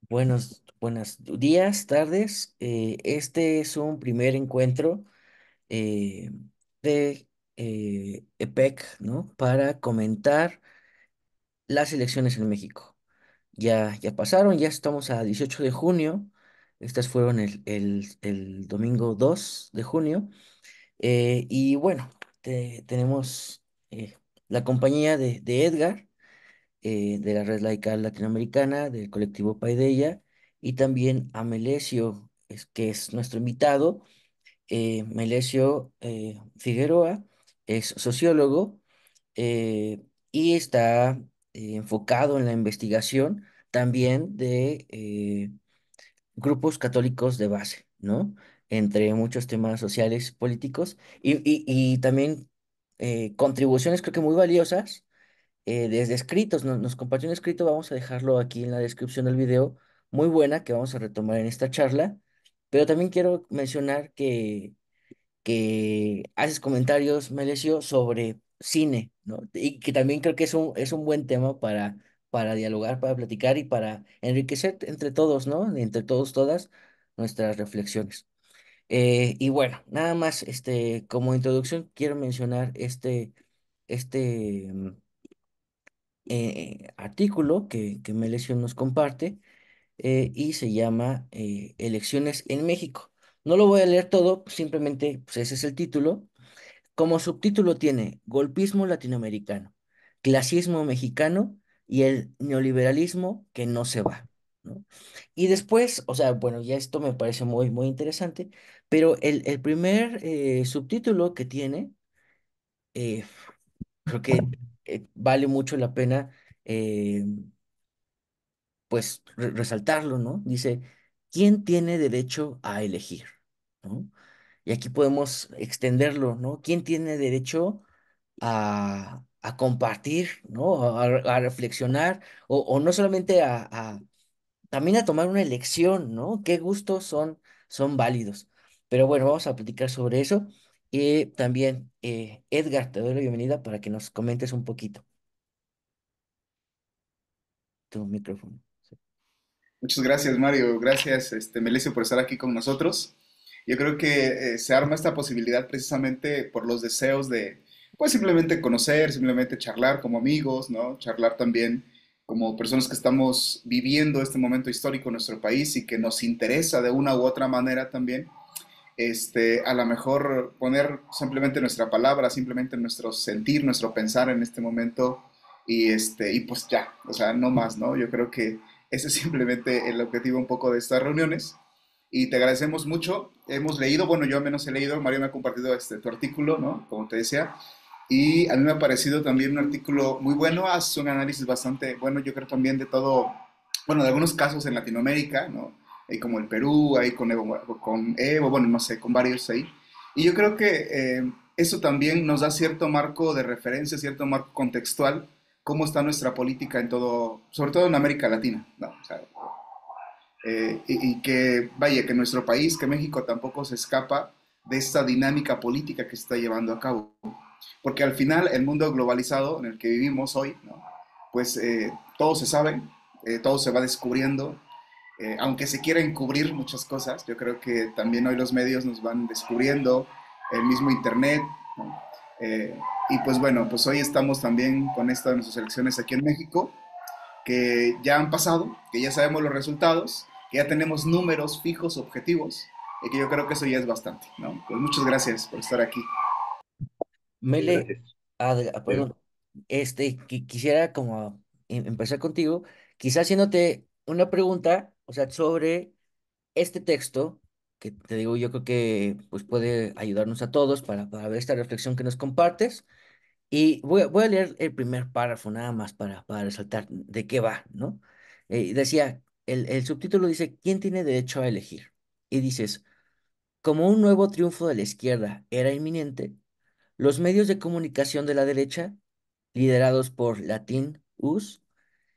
Buenos días, tardes. Este es un primer encuentro eh, de EPEC, ¿no? Para comentar las elecciones en México. Ya pasaron, ya estamos a 18 de junio. Estas fueron el domingo 2 de junio. Y bueno, tenemos la compañía de Edgar, de la Red Laical Latinoamericana, del colectivo Paideia, y también a Melesio, que es nuestro invitado. Melesio Figueroa es sociólogo, y está enfocado en la investigación también de grupos católicos de base, ¿no? Entre muchos temas sociales, políticos, y también contribuciones creo que muy valiosas desde escritos. Nos compartió un escrito, vamos a dejarlo aquí en la descripción del video, muy buena, que vamos a retomar en esta charla. Pero también quiero mencionar que haces comentarios, Melesio, sobre cine, ¿no? Y que también creo que es un buen tema para dialogar, para platicar y para enriquecer entre todos, ¿no? Entre todos, todas nuestras reflexiones. Y bueno, nada más, como introducción, quiero mencionar este artículo que Melesio nos comparte, y se llama Elecciones en México. No lo voy a leer todo, simplemente pues ese es el título. Como subtítulo tiene Golpismo latinoamericano, clasismo mexicano y el neoliberalismo que no se va, ¿no? Y después, o sea, bueno, ya esto me parece muy interesante, pero el primer subtítulo que tiene, eh, creo que vale mucho la pena eh, pues resaltarlo, ¿no? Dice, ¿quién tiene derecho a elegir? ¿No? Y aquí podemos extenderlo, ¿no? ¿Quién tiene derecho a compartir, ¿no? A reflexionar, o no solamente también a tomar una elección, ¿no? ¿Qué gustos son válidos? Pero bueno, vamos a platicar sobre eso. Y también, Edgar, te doy la bienvenida para que nos comentes un poquito tu micrófono. Sí. Muchas gracias, Mario. Gracias, Melesio, por estar aquí con nosotros. Yo creo que se arma esta posibilidad precisamente por los deseos de, pues simplemente conocer, simplemente charlar como amigos, ¿no? Charlar también como personas que estamos viviendo este momento histórico en nuestro país y que nos interesa de una u otra manera también. A lo mejor poner simplemente nuestra palabra, simplemente nuestro sentir, nuestro pensar en este momento y pues ya, o sea, no más, ¿no? Yo creo que ese es simplemente el objetivo un poco de estas reuniones y te agradecemos mucho. Hemos leído, bueno, yo al menos he leído, Mario me ha compartido tu artículo, ¿no? Como te decía, y a mí me ha parecido también un artículo muy bueno, hace un análisis bastante bueno, yo creo también de todo, bueno, de algunos casos en Latinoamérica, ¿no? Ahí como el Perú, ahí con Evo, bueno, no sé, con varios ahí. Y yo creo que eso también nos da cierto marco de referencia, cierto marco contextual, cómo está nuestra política en todo, sobre todo en América Latina, ¿no? O sea, y que, vaya, que nuestro país, que México tampoco se escapa de esta dinámica política que se está llevando a cabo. Porque al final el mundo globalizado en el que vivimos hoy, ¿no? Pues todo se sabe, todo se va descubriendo, aunque se quiera encubrir muchas cosas, yo creo que también hoy los medios nos van descubriendo, el mismo Internet, ¿no? Eh, y pues bueno, pues hoy estamos también con esta de nuestras elecciones aquí en México, que ya han pasado, que ya sabemos los resultados, que ya tenemos números fijos, objetivos, y que yo creo que eso ya es bastante, ¿no? Pues muchas gracias por estar aquí. Muchas Mele, gracias. Eh, perdón, quisiera como empezar contigo, quizás haciéndote una pregunta, o sea, sobre este texto, que te digo, yo creo que pues puede ayudarnos a todos para ver esta reflexión que nos compartes. Y voy a leer el primer párrafo nada más para resaltar de qué va, ¿no? Decía, el subtítulo dice, ¿quién tiene derecho a elegir? Y dices, como un nuevo triunfo de la izquierda era inminente, los medios de comunicación de la derecha, liderados por Latin US,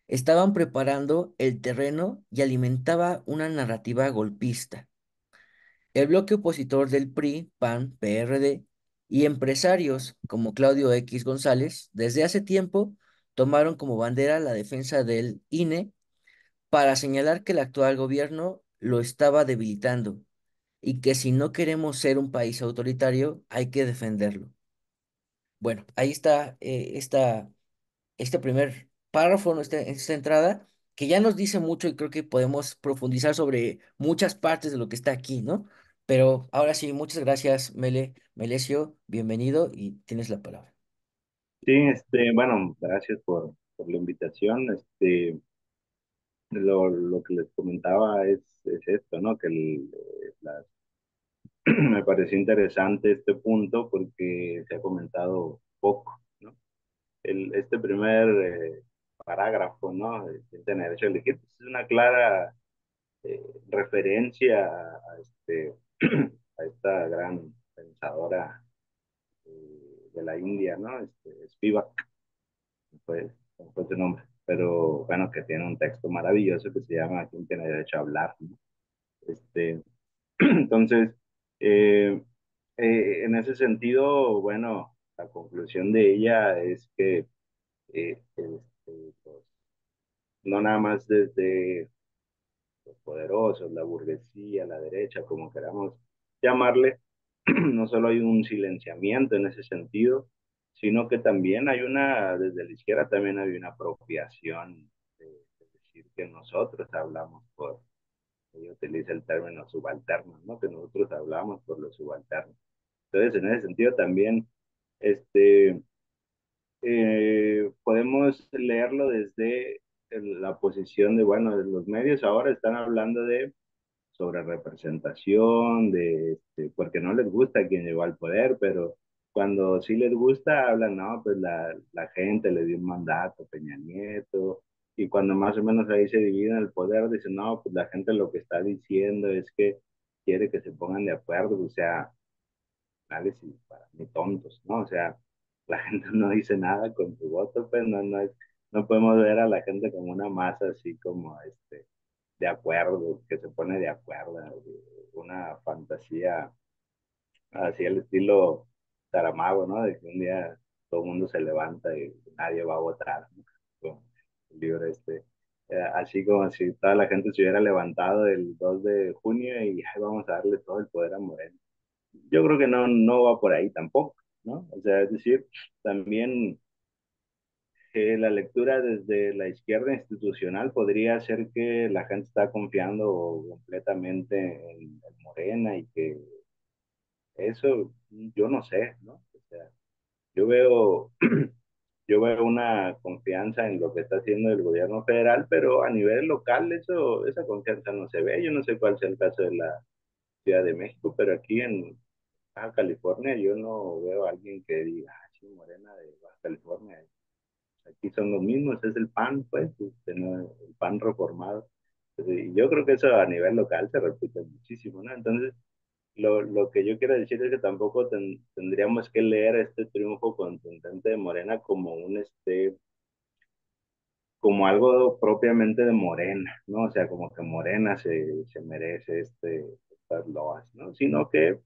estaban preparando el terreno y alimentaba una narrativa golpista. El bloque opositor del PRI, PAN, PRD y empresarios como Claudio X González, desde hace tiempo tomaron como bandera la defensa del INE para señalar que el actual gobierno lo estaba debilitando y que si no queremos ser un país autoritario, hay que defenderlo. Bueno, ahí está este primer párrafo, ¿no? Esta entrada, que ya nos dice mucho y creo que podemos profundizar sobre muchas partes de lo que está aquí, ¿no? Pero ahora sí, muchas gracias, Melesio, bienvenido y tienes la palabra. Sí, bueno, gracias por la invitación. Lo que les comentaba es esto, ¿no? Me pareció interesante este punto porque se ha comentado poco, ¿no? Este primer parágrafo, ¿no? De tener derecho a elegir, pues, es una clara referencia a esta gran pensadora de la India, ¿no? Spivak, pues, no fue su nombre, pero bueno, que tiene un texto maravilloso que se llama ¿Quién tiene derecho a hablar?, ¿no? Este, entonces, eh, en ese sentido, bueno, la conclusión de ella es que pues, no nada más desde los poderosos, la burguesía, la derecha, como queramos llamarle, no solo hay un silenciamiento en ese sentido, sino que también hay desde la izquierda también hay una apropiación de decir que nosotros hablamos ella utiliza el término subalterno, ¿no? Que nosotros hablamos por los subalternos. Entonces, en ese sentido también, este, podemos leerlo desde la posición de, bueno, de los medios ahora están hablando de sobre representación, porque no les gusta quien llegó al poder, pero cuando sí les gusta, hablan, no, pues la gente le dio un mandato a Peña Nieto, y cuando más o menos ahí se dividen el poder, dicen, no, pues la gente lo que está diciendo es que quiere que se pongan de acuerdo, o sea, análisis para mí tontos, ¿no? O sea, la gente no dice nada con su voto, pues no podemos ver a la gente como una masa así como de acuerdo, que se pone de acuerdo, una fantasía así al estilo Saramago, ¿no? De que un día todo el mundo se levanta y nadie va a votar, ¿no? Como el libro así como si toda la gente se hubiera levantado el 2 de junio y "Ay, vamos a darle todo el poder a Moreno". Yo creo que no va por ahí tampoco, ¿no? O sea, es decir, también la lectura desde la izquierda institucional podría ser que la gente está confiando completamente en Morena y que eso yo no sé, ¿no? O sea, yo veo, yo veo una confianza en lo que está haciendo el gobierno federal, pero a nivel local esa confianza no se ve. Yo no sé cuál sea el caso de la Ciudad de México, pero aquí en Baja California yo no veo a alguien que diga, ah, sí, Morena de Baja California. Aquí son los mismos, es el PAN, pues, ¿no? El PAN reformado. Y yo creo que eso a nivel local se repite muchísimo, ¿no? Entonces, lo que yo quiero decir es que tampoco tendríamos que leer este triunfo contundente de Morena como como algo propiamente de Morena, ¿no? O sea, como que Morena se merece estas loas, ¿no? Sino que,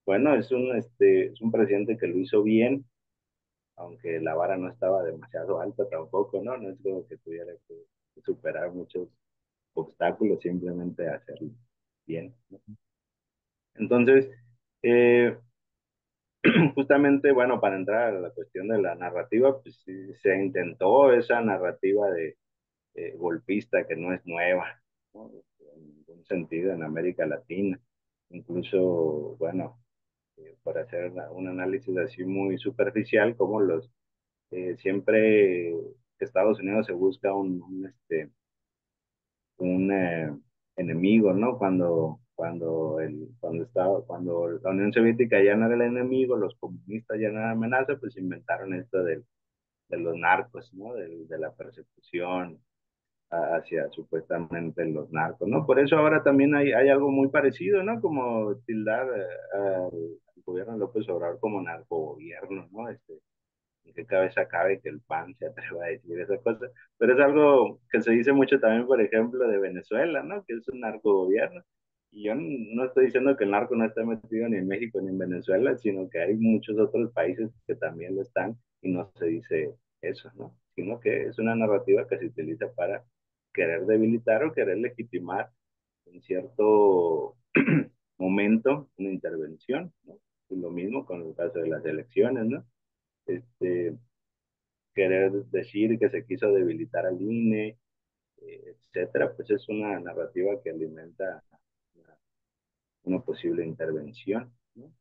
bueno, es un presidente que lo hizo bien, aunque la vara no estaba demasiado alta tampoco, ¿no? No es como que tuviera que superar muchos obstáculos, simplemente hacerlo bien, ¿no? Entonces, eh, justamente, bueno, para entrar a la cuestión de la narrativa, pues sí, se intentó esa narrativa de golpista que no es nueva, ¿no? En ningún sentido en América Latina. Incluso, bueno, por hacer un análisis así muy superficial, como siempre que Estados Unidos se busca un enemigo, ¿no? Cuando la Unión Soviética ya no era el enemigo, los comunistas ya no eran amenaza, pues inventaron esto de los narcos, ¿no? De la persecución hacia supuestamente los narcos, ¿no? Por eso ahora también hay algo muy parecido, ¿no? Como tildar al gobierno de López Obrador como narcogobierno, ¿no? En qué cabeza cabe que el PAN se atreva a decir esa cosa, pero es algo que se dice mucho también, por ejemplo, de Venezuela, ¿no? Que es un narcogobierno. Y yo no estoy diciendo que el narco no esté metido ni en México ni en Venezuela, sino que hay muchos otros países que también lo están y no se dice eso, ¿no? Sino que es una narrativa que se utiliza para querer debilitar o querer legitimar en cierto momento una intervención, ¿no? Y lo mismo con el caso de las elecciones, ¿no? Este, querer decir que se quiso debilitar al INE, etcétera, pues es una narrativa que alimenta una posible intervención, ¿no?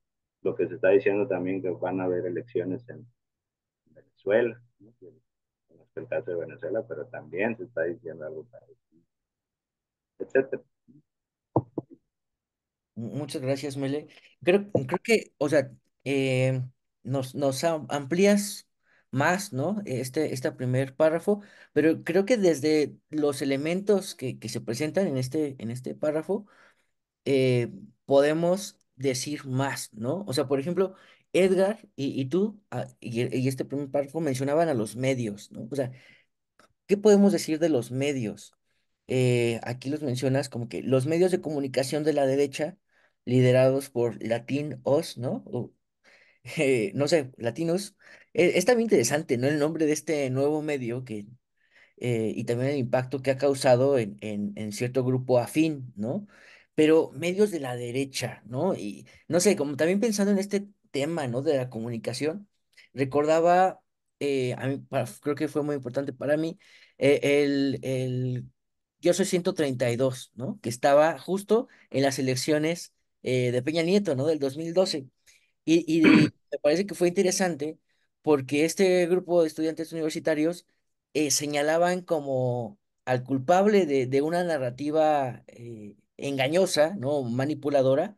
Lo que se está diciendo también que van a haber elecciones en Venezuela, ¿no? No es el caso de Venezuela, pero también se está diciendo algo parecido, etcétera. Muchas gracias, Mele. Creo que, o sea, eh, amplías más, ¿no? Este primer párrafo, pero creo que desde los elementos que se presentan en este párrafo, eh, podemos decir más, ¿no? O sea, por ejemplo, Edgar y tú, y este primer párrafo mencionaban a los medios, ¿no? O sea, ¿qué podemos decir de los medios? Aquí los mencionas como que los medios de comunicación de la derecha, liderados por Latinos, ¿no? No sé, Latinos. Es también interesante, ¿no? El nombre de este nuevo medio que y también el impacto que ha causado en cierto grupo afín, ¿no? Pero medios de la derecha, ¿no? Y no sé, como también pensando en este tema, ¿no? De la comunicación, recordaba, creo que fue muy importante para mí, Yo Soy 132, ¿no? Que estaba justo en las elecciones de Peña Nieto, ¿no? Del 2012. Y me parece que fue interesante porque este grupo de estudiantes universitarios señalaban como al culpable de una narrativa engañosa, ¿no? Manipuladora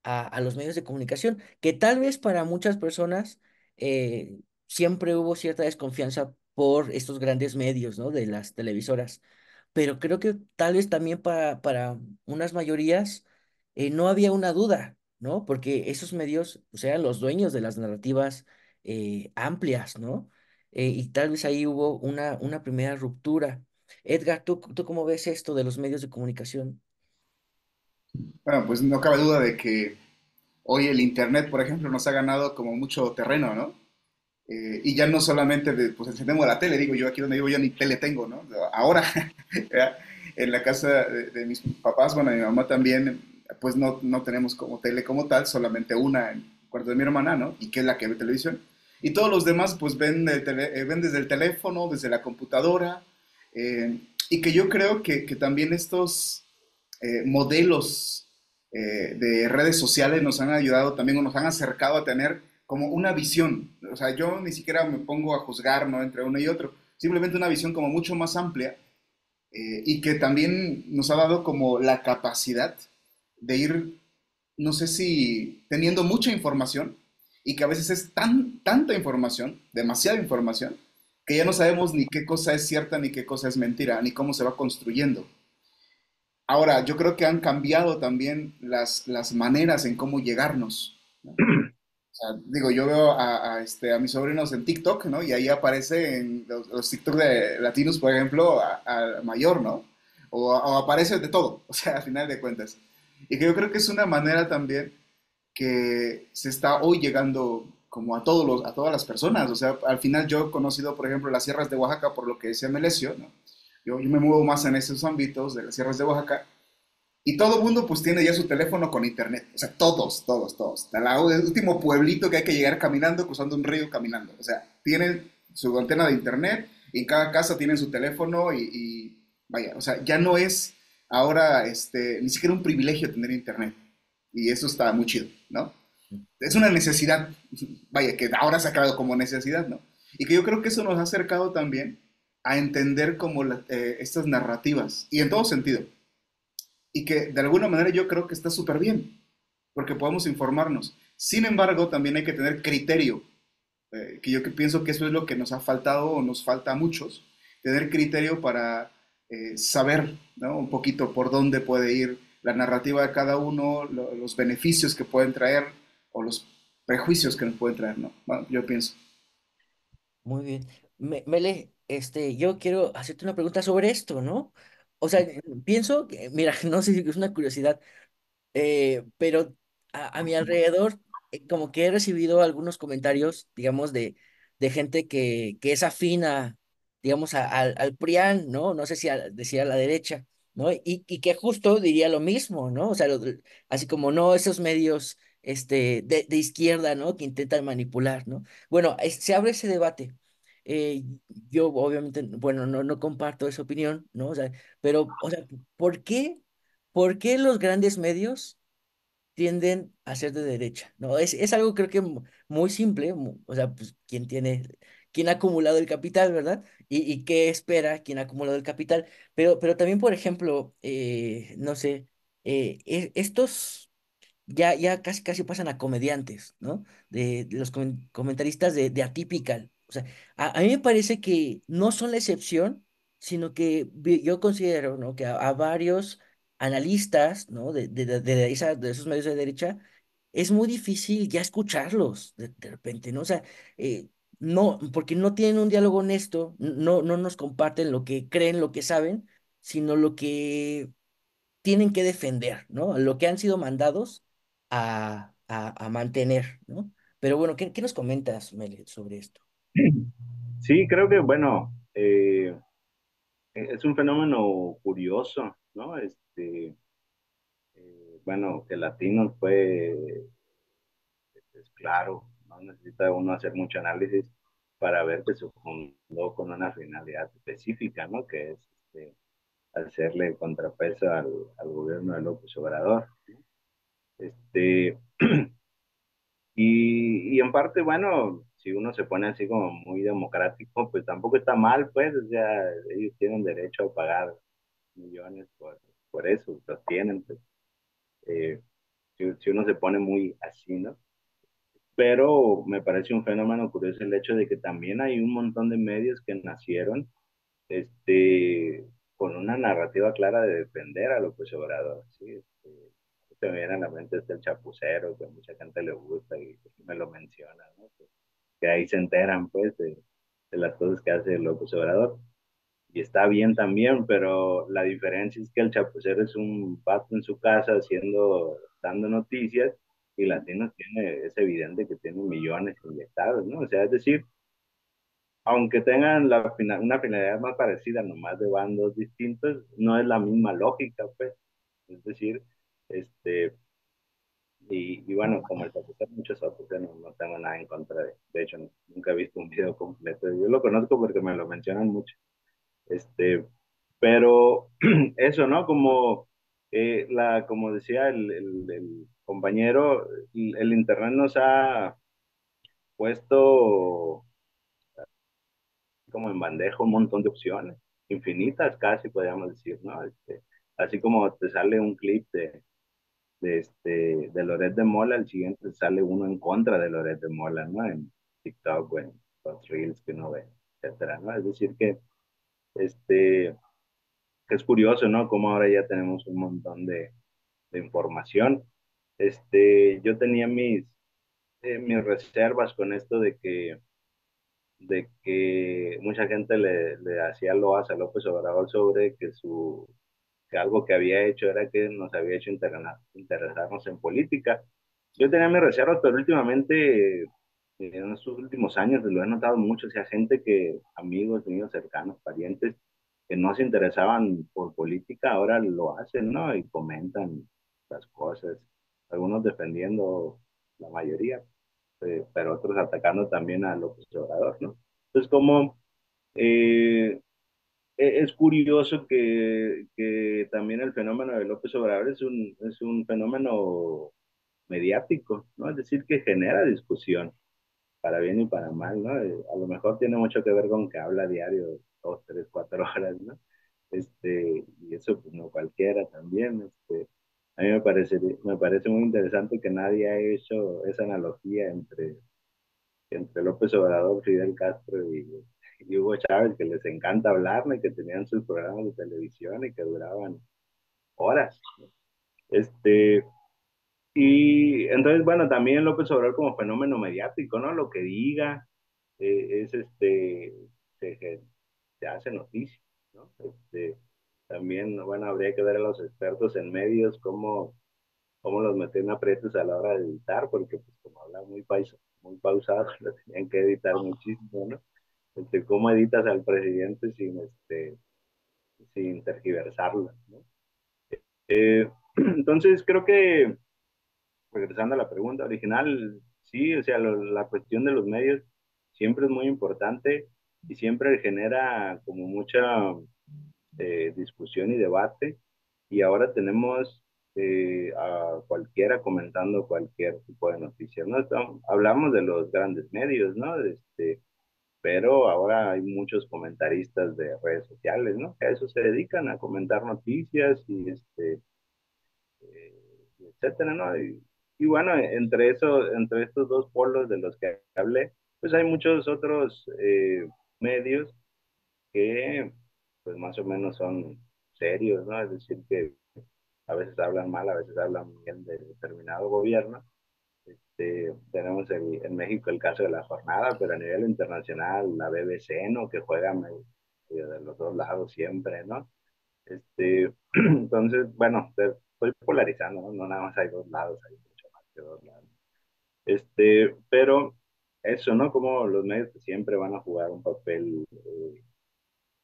a los medios de comunicación, que tal vez para muchas personas siempre hubo cierta desconfianza por estos grandes medios, ¿no? De las televisoras. Pero creo que tal vez también para unas mayorías no había una duda, ¿no? Porque esos medios, pues, eran los dueños de las narrativas amplias, ¿no? Y tal vez ahí hubo una primera ruptura. Edgar, ¿tú cómo ves esto de los medios de comunicación? Bueno, pues no cabe duda de que hoy el Internet, por ejemplo, nos ha ganado como mucho terreno, ¿no? Y ya no solamente pues encendemos la tele, digo yo aquí donde vivo yo ni tele tengo, ¿no? Ahora, ya, en la casa de mis papás, bueno, mi mamá también, pues no tenemos como tele como tal, solamente una en el cuarto de mi hermana, ¿no? Y que es la que ve televisión. Y todos los demás pues ven desde el teléfono, desde la computadora, y que yo creo que también estos modelos de redes sociales nos han ayudado también o nos han acercado a tener como una visión. O sea, yo ni siquiera me pongo a juzgar, ¿no? Entre uno y otro, simplemente una visión como mucho más amplia y que también nos ha dado como la capacidad de ir, no sé si teniendo mucha información y que a veces es tanta información, demasiada información, que ya no sabemos ni qué cosa es cierta, ni qué cosa es mentira, ni cómo se va construyendo. Ahora, yo creo que han cambiado también las maneras en cómo llegarnos, ¿no? O sea, digo, yo veo a mis sobrinos en TikTok, ¿no? Y ahí aparece en los TikTok de latinos, por ejemplo, a mayor, ¿no? O aparece de todo, o sea, al final de cuentas. Y que yo creo que es una manera también que se está hoy llegando como a todas las personas. O sea, al final yo he conocido, por ejemplo, las sierras de Oaxaca por lo que decía Melesio, ¿no? Yo me muevo más en esos ámbitos de las sierras de Oaxaca y todo el mundo pues tiene ya su teléfono con internet. O sea, todos. El último pueblito que hay que llegar caminando, cruzando un río caminando. O sea, tienen su antena de internet y en cada casa tienen su teléfono vaya, o sea, ya no es ahora ni siquiera un privilegio tener internet. Y eso está muy chido, ¿no? Es una necesidad, vaya, que ahora se ha creado como necesidad, ¿no? Y que yo creo que eso nos ha acercado también a entender como estas narrativas, y en todo sentido, y que de alguna manera yo creo que está súper bien, porque podemos informarnos. Sin embargo, también hay que tener criterio, que yo que pienso que eso es lo que nos ha faltado o nos falta a muchos, tener criterio para saber, ¿no? Un poquito por dónde puede ir la narrativa de cada uno, los beneficios que pueden traer o los prejuicios que nos pueden traer, ¿no? Bueno, yo pienso. Muy bien. Mele, yo quiero hacerte una pregunta sobre esto, ¿no? O sea, pienso que, mira, no sé si es una curiosidad, pero a mi alrededor, como que he recibido algunos comentarios, digamos, de gente que es afín digamos, al PRIAN, ¿no? No sé si decir a la derecha, ¿no? Y que justo diría lo mismo, ¿no? O sea, así como no esos medios de izquierda, ¿no? Que intentan manipular, ¿no? Bueno, se abre ese debate. Yo obviamente, bueno, no comparto esa opinión, ¿no? O sea, pero, o sea, ¿por qué? ¿Por qué los grandes medios tienden a ser de derecha? ¿No? Es algo creo que muy simple, o sea, pues quién ha acumulado el capital, ¿verdad? Y qué espera quien ha acumulado el capital. Pero también, por ejemplo, no sé, estos ya casi pasan a comediantes, ¿no? De los comentaristas de Atypical. O sea, a mí me parece que no son la excepción, sino que yo considero, ¿no? Que a varios analistas, ¿no? De esos medios de derecha, es muy difícil ya escucharlos de repente, ¿no? O sea, no, porque no tienen un diálogo honesto, no nos comparten lo que creen, lo que saben, sino lo que tienen que defender, ¿no? Lo que han sido mandados a mantener, ¿no? Pero bueno, ¿qué nos comentas, Mele, sobre esto? Sí, creo que, bueno, es un fenómeno curioso, ¿no? Bueno, que Latinos fue, es claro, no necesita uno hacer mucho análisis para ver que se fundó con una finalidad específica, ¿no? Que es hacerle contrapeso al gobierno de López Obrador. Este, y en parte, bueno, si uno se pone así como muy democrático, pues tampoco está mal, pues, o sea, ellos tienen derecho a pagar millones por eso, los tienen, pues. Eh, si uno se pone muy así, ¿no? Pero me parece un fenómeno curioso el hecho de que también hay un montón de medios que nacieron con una narrativa clara de defender a López Obrador, ¿sí? Se me viene a la mente el Chapucero, que a mucha gente le gusta y me lo menciona, ¿no? Que ahí se enteran, pues, de las cosas que hace López Obrador. Y está bien también, pero la diferencia es que el Chapucero es un pato en su casa dando noticias y Latinos es evidente que tiene millones inyectados, ¿no? O sea, es decir, aunque tengan una finalidad más parecida, nomás de bandos distintos, no es la misma lógica, pues. Es decir, este, y bueno, como el Chapucero, muchos otros, yo no tengo nada en contra de hecho, nunca he visto un video completo. Yo lo conozco porque me lo mencionan mucho. Este, pero eso, ¿no? Como decía el compañero, el Internet nos ha puesto como en bandeja un montón de opciones, infinitas casi podríamos decir, ¿no? Así como te sale un clip de Loret de Mola, el siguiente sale uno en contra de Loret de Mola, ¿no? En TikTok o en los Reels que uno ve, etcétera, ¿no? Es decir, este, que es curioso, ¿no? Como ahora ya tenemos un montón de información. Yo tenía mis reservas con esto de que mucha gente le hacía loas a López Obrador sobre que algo que había hecho era que nos había hecho interesarnos en política. Yo tenía mis reservas, pero últimamente, en estos últimos años, lo he notado mucho, o sea, amigos míos cercanos, parientes, que no se interesaban por política, ahora lo hacen, ¿no? Y comentan las cosas, algunos defendiendo la mayoría, pero otros atacando también a López Obrador, ¿no? Entonces, como eh, es curioso que también el fenómeno de López Obrador es un fenómeno mediático, ¿no? Es decir, que genera discusión, para bien y para mal, ¿no? A lo mejor tiene mucho que ver con que habla diario 2, 3, 4 horas, ¿no? Y eso pues no cualquiera también, a mí me parece muy interesante que nadie ha hecho esa analogía entre López Obrador, Fidel Castro y Hugo Chávez, que les encanta hablar, ¿no? Y que tenían sus programas de televisión y que duraban horas. Este, y entonces, bueno, también López Obrador como fenómeno mediático, ¿no? Lo que diga es se, se hace noticia, ¿no? También, bueno, habría que ver a los expertos en medios cómo los meten aprietos a la hora de editar, porque pues como habla muy pausado, lo tenían que editar muchísimo, ¿no? cómo editas al presidente sin tergiversarlo, ¿no? Entonces, creo que, regresando a la pregunta original, sí, o sea, la cuestión de los medios siempre es muy importante y siempre genera como mucha discusión y debate. Y ahora tenemos a cualquiera comentando cualquier tipo de noticias, ¿no? Hablamos de los grandes medios, ¿no? Pero ahora hay muchos comentaristas de redes sociales, ¿no? Que a eso se dedican, a comentar noticias etcétera, ¿no? Y bueno, entre estos dos polos de los que hablé, pues hay muchos otros medios que, pues más o menos son serios, ¿no? Es decir, que a veces hablan mal, a veces hablan bien de determinado gobierno. Tenemos en México el caso de la jornada, pero a nivel internacional, la BBC, ¿no? Que juega medio de los dos lados siempre, ¿no? Entonces, bueno, estoy polarizando, ¿no? No nada más hay dos lados, hay mucho más que dos lados. Pero eso, ¿no? Como los medios que siempre van a jugar un papel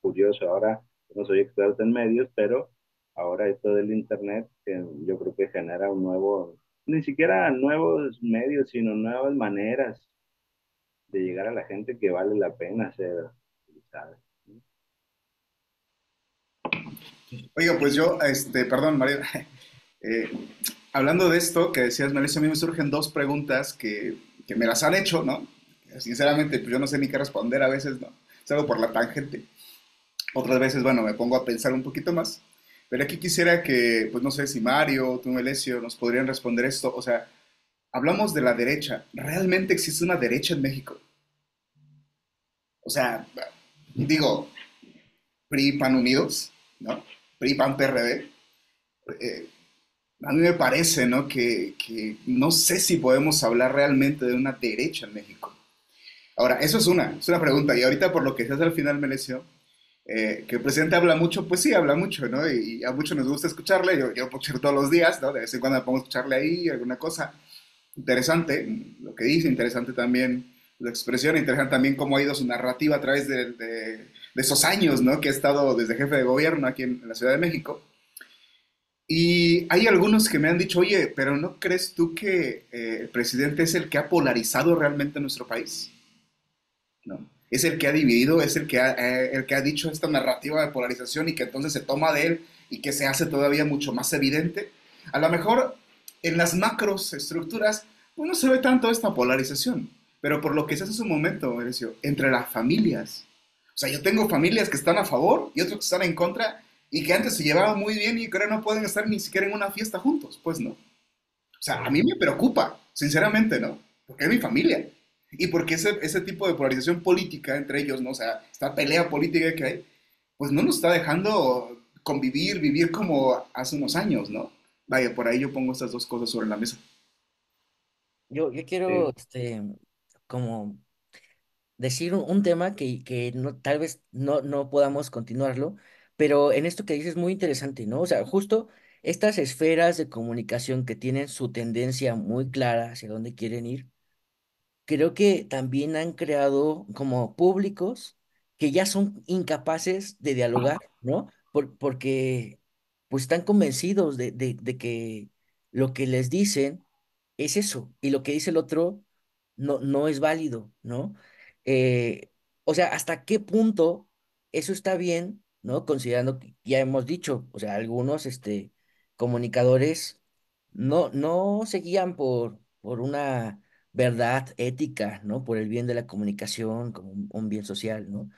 curioso. Ahora, no soy experto en medios, pero ahora esto del Internet, yo creo que genera un nuevo, ni siquiera nuevos medios, sino nuevas maneras de llegar a la gente que vale la pena ser utilizadas. Oiga, pues yo, perdón, Mario, eh, hablando de esto que decías, Melissa, a mí me surgen dos preguntas que me las han hecho, ¿no? Sinceramente, pues yo no sé ni qué responder a veces, ¿no? Salgo por la tangente. Otras veces, bueno, me pongo a pensar un poquito más. Pero aquí quisiera que, pues no sé si Mario, tú, Melesio, nos podrían responder esto. O sea, hablamos de la derecha. ¿Realmente existe una derecha en México? O sea, digo, PRI, PAN unidos, ¿no? PRI, PAN, PRD. Eh, a mí me parece, ¿no? Que no sé si podemos hablar realmente de una derecha en México. Ahora, eso es una pregunta. Y ahorita por lo que se hace al final, Melesio, que el presidente habla mucho, pues sí, habla mucho, ¿no? Y a muchos nos gusta escucharle, yo puedo escuchar todos los días, ¿no? De vez en cuando me pongo a escucharle ahí alguna cosa interesante, lo que dice, interesante también la expresión, interesante también cómo ha ido su narrativa a través de esos años, ¿no? Que ha estado desde jefe de gobierno aquí en la Ciudad de México. Y hay algunos que me han dicho, oye, pero ¿no crees tú que el presidente es el que ha polarizado realmente nuestro país? ¿No? Es el que ha dividido, es el que ha dicho esta narrativa de polarización y que entonces se toma de él y que se hace todavía mucho más evidente. A lo mejor en las macros estructuras pues no se ve tanto esta polarización, pero por lo que se hace en su momento, Mauricio, entre las familias. O sea, yo tengo familias que están a favor y otros que están en contra y que antes se llevaban muy bien y que ahora no pueden estar ni siquiera en una fiesta juntos, pues no. O sea, a mí me preocupa, sinceramente, ¿no? Porque es mi familia. Y porque ese tipo de polarización política entre ellos, ¿no? O sea, esta pelea política que hay, pues no nos está dejando convivir, vivir como hace unos años, ¿no? Vaya, por ahí yo pongo estas dos cosas sobre la mesa. Yo quiero, Sí, como decir un tema que no, tal vez no podamos continuarlo, pero en esto que dices es muy interesante, ¿no? O sea, justo estas esferas de comunicación que tienen su tendencia muy clara hacia dónde quieren ir, creo que también han creado como públicos que ya son incapaces de dialogar, ¿no? Porque pues están convencidos de que lo que les dicen es eso y lo que dice el otro no es válido, ¿no? Eh, o sea, ¿hasta qué punto eso está bien, ¿no? Considerando que ya hemos dicho, o sea, algunos comunicadores no se guían por una verdad ética, ¿no? Por el bien de la comunicación, como un bien social, ¿no?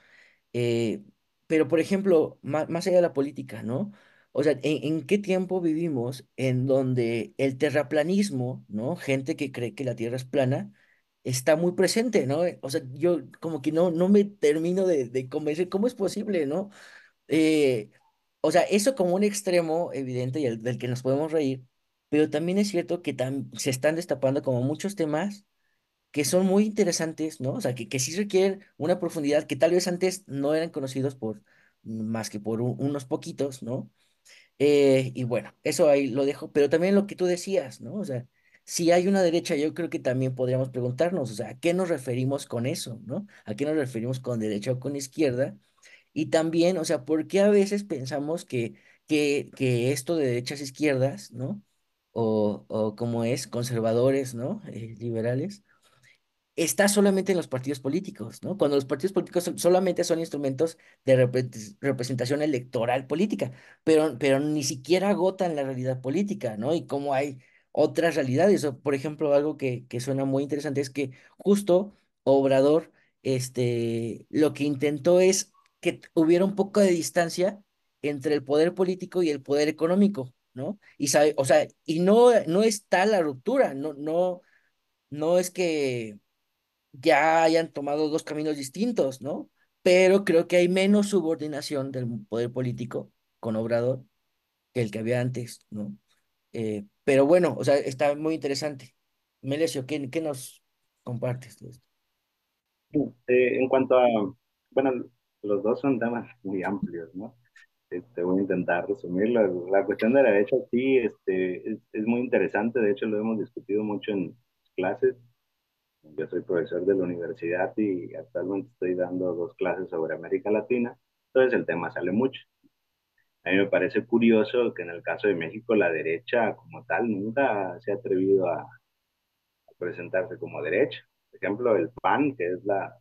Eh, pero, por ejemplo, más allá de la política, ¿no? O sea, ¿en qué tiempo vivimos en donde el terraplanismo, ¿no? Gente que cree que la Tierra es plana, está muy presente, ¿no? O sea, yo como que no me termino de convencer cómo es posible, ¿no? Eh, o sea, eso como un extremo evidente y del que nos podemos reír, pero también es cierto que se están destapando como muchos temas que son muy interesantes, ¿no? O sea, que sí requieren una profundidad que tal vez antes no eran conocidos por más que por unos poquitos, ¿no? Y bueno, eso ahí lo dejo, pero también lo que tú decías, ¿no? O sea, si hay una derecha, yo creo que también podríamos preguntarnos, o sea, ¿a qué nos referimos con eso, ¿no? ¿A qué nos referimos con derecha o con izquierda? Y también, o sea, ¿por qué a veces pensamos que esto de derechas e izquierdas, ¿no? O como es, conservadores, ¿no? Liberales está solamente en los partidos políticos, ¿no? Cuando los partidos políticos solamente son instrumentos de representación electoral política, pero ni siquiera agotan la realidad política, ¿no? Y cómo hay otras realidades. O, por ejemplo, algo que suena muy interesante es que justo Obrador, lo que intentó es que hubiera un poco de distancia entre el poder político y el poder económico, ¿no? Y sabe, o sea, y no está la ruptura, no es que ya hayan tomado dos caminos distintos, ¿no? Pero creo que hay menos subordinación del poder político con Obrador que el que había antes, ¿no? Pero bueno, o sea, está muy interesante. Melesio, ¿qué nos compartes de esto? En cuanto a, bueno, los dos son temas muy amplios, ¿no? Voy a intentar resumirlo. La cuestión de la derecha sí, es muy interesante. De hecho, lo hemos discutido mucho en clases. Yo soy profesor de la universidad y actualmente estoy dando dos clases sobre América Latina. Entonces el tema sale mucho. A mí me parece curioso que en el caso de México la derecha como tal nunca se ha atrevido a presentarse como derecha. Por ejemplo, el PAN, que es la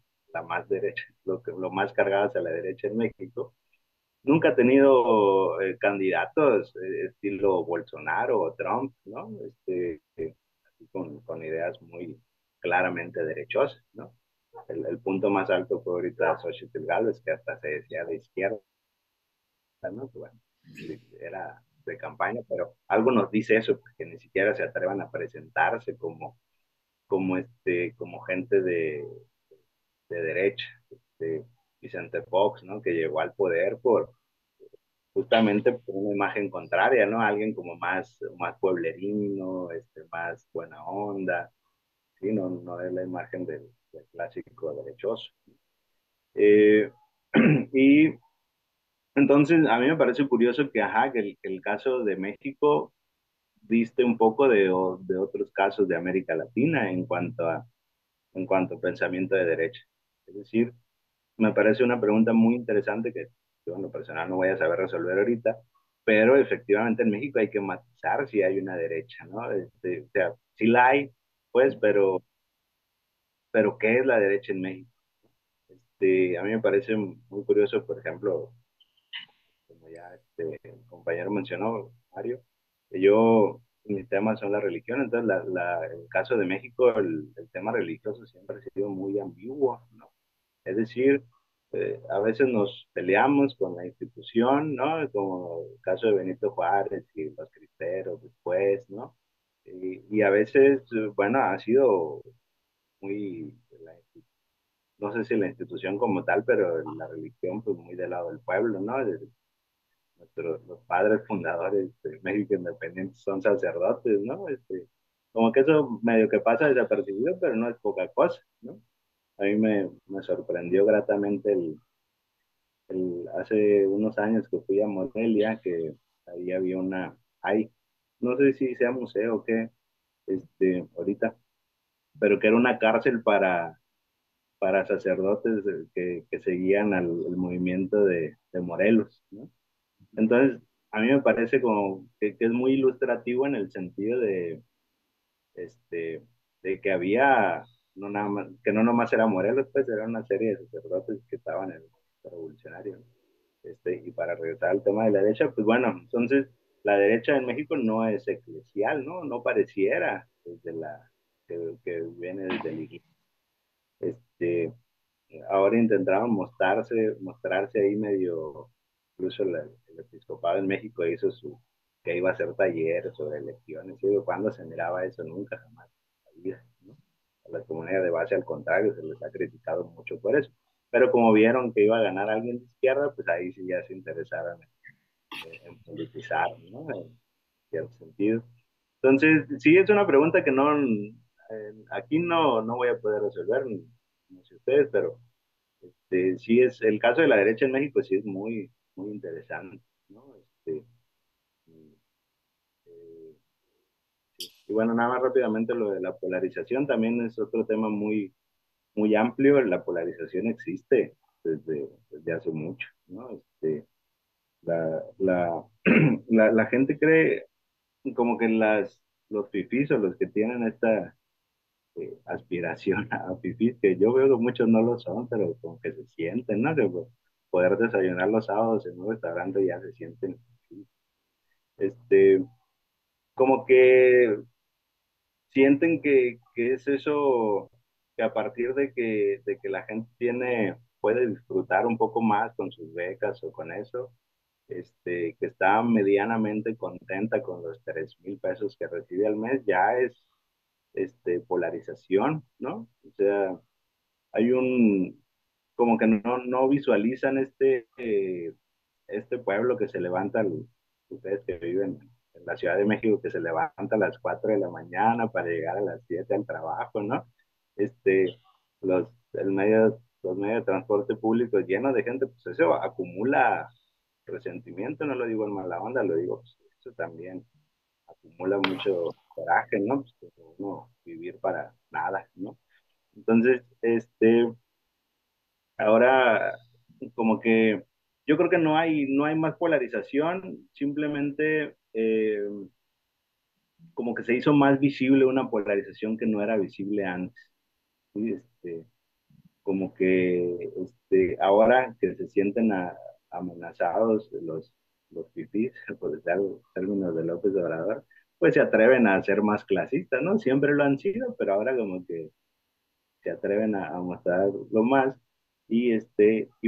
más derecha, lo más cargado hacia la derecha en México, nunca ha tenido candidatos estilo Bolsonaro o Trump, ¿no? Así con ideas muy claramente derechosas, ¿no? El punto más alto fue ahorita Xochitl Gálvez, que hasta se decía de izquierda, ¿no? Que bueno, era de campaña, pero algo nos dice eso, porque ni siquiera se atrevan a presentarse como gente de derecha, Vicente Fox, ¿no? Que llegó al poder por justamente por una imagen contraria, ¿no? Alguien como más pueblerino, más buena onda, ¿sí? No es la imagen del clásico derechoso. Eh, y entonces a mí me parece curioso que, ajá, que el caso de México diste un poco de otros casos de América Latina en cuanto a pensamiento de derecha. Es decir, me parece una pregunta muy interesante que yo en lo personal no voy a saber resolver ahorita, pero efectivamente en México hay que matizar si hay una derecha, ¿no? O sea, sí la hay, pues, pero ¿qué es la derecha en México? A mí me parece muy curioso, por ejemplo, como ya el compañero mencionó, Mario, que mis temas son la religión, entonces el caso de México, el tema religioso siempre ha sido muy ambiguo, ¿no? Es decir, a veces nos peleamos con la institución, ¿no? Como el caso de Benito Juárez y los cristeros después, ¿no? Y a veces, bueno, ha sido muy, no sé si la institución como tal, pero la religión, pues muy del lado del pueblo, ¿no? Los padres fundadores de México Independiente son sacerdotes, ¿no? Como que eso medio que pasa desapercibido, pero no es poca cosa, ¿no? A mí me sorprendió gratamente hace unos años que fui a Morelia, que ahí había no sé si sea museo o qué, ahorita, pero que era una cárcel para sacerdotes que seguían el movimiento de Morelos, ¿no? Entonces, a mí me parece como que es muy ilustrativo en el sentido este, de que había, no nada más, que no nomás era Morelos, pues era una serie de sacerdotes que estaban en el revolucionario, ¿no? Y para regresar al tema de la derecha, pues bueno, entonces la derecha en México no es eclesial, ¿no? No pareciera que viene desde la iglesia. Este, Ahora intentaron mostrarse ahí medio, incluso el episcopado en México que iba a hacer talleres sobre elecciones, y cuando se miraba eso nunca, jamás en la vida, ¿no? A la comunidad de base, al contrario, se les ha criticado mucho por eso. Pero como vieron que iba a ganar alguien de izquierda, pues ahí sí ya se interesaron en politizar, ¿no? En cierto sentido. Entonces, sí, es una pregunta que aquí no voy a poder resolver, no sé ustedes, pero sí es, el caso de la derecha en México sí es muy, muy interesante, ¿no? Eh, Y bueno, nada más rápidamente lo de la polarización también es otro tema muy amplio. La polarización existe desde hace mucho, ¿no? La, la, la gente cree como que los fifís o los que tienen esta aspiración a fifís, que yo veo que muchos no lo son, pero como que se sienten, ¿no? Que pues, poder desayunar los sábados en un restaurante ya se sienten fifís. Este, como que sienten que es eso, que a partir de que la gente puede disfrutar un poco más con sus becas o con eso, que está medianamente contenta con los 3,000 pesos que recibe al mes, ya es polarización, ¿no? O sea, hay como que no visualizan este pueblo que se levanta, ustedes que viven en la Ciudad de México, que se levanta a las 4 de la mañana para llegar a las 7 al trabajo, ¿no? Este, los medios de transporte público llenos de gente, pues eso acumula resentimiento, no lo digo en mala onda, lo digo, pues, eso también acumula mucho coraje, ¿no? Pues, como uno vivir para nada, ¿no? Entonces, ahora como que yo creo que no hay más polarización, simplemente como que se hizo más visible una polarización que no era visible antes, ¿sí? Como que ahora que se sienten amenazados los fifís, por usar términos de López Obrador, pues se atreven a ser más clasistas, ¿no? Siempre lo han sido, pero ahora como que se atreven a mostrarlo más y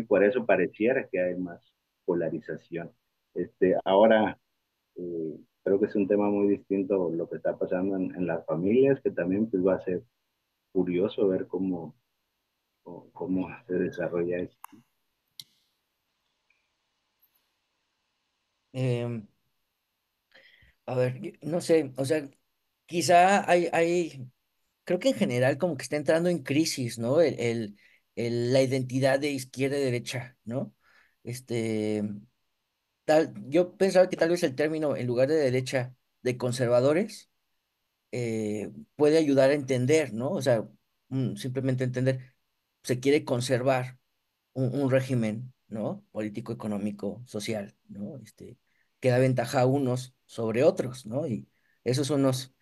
por eso pareciera que hay más polarización. Ahora creo que es un tema muy distinto lo que está pasando en las familias, que también pues va a ser curioso ver cómo se desarrolla eso. Em, a ver, no sé, o sea, quizá creo que en general como que está entrando en crisis, ¿no? La identidad de izquierda y derecha, ¿no? Este, yo pensaba que tal vez el término, en lugar de derecha, de conservadores, puede ayudar a entender, ¿no? O sea, simplemente entender, se quiere conservar un régimen, ¿no? Político, económico, social, ¿no? Que da ventaja a unos sobre otros, ¿no? Y esos unos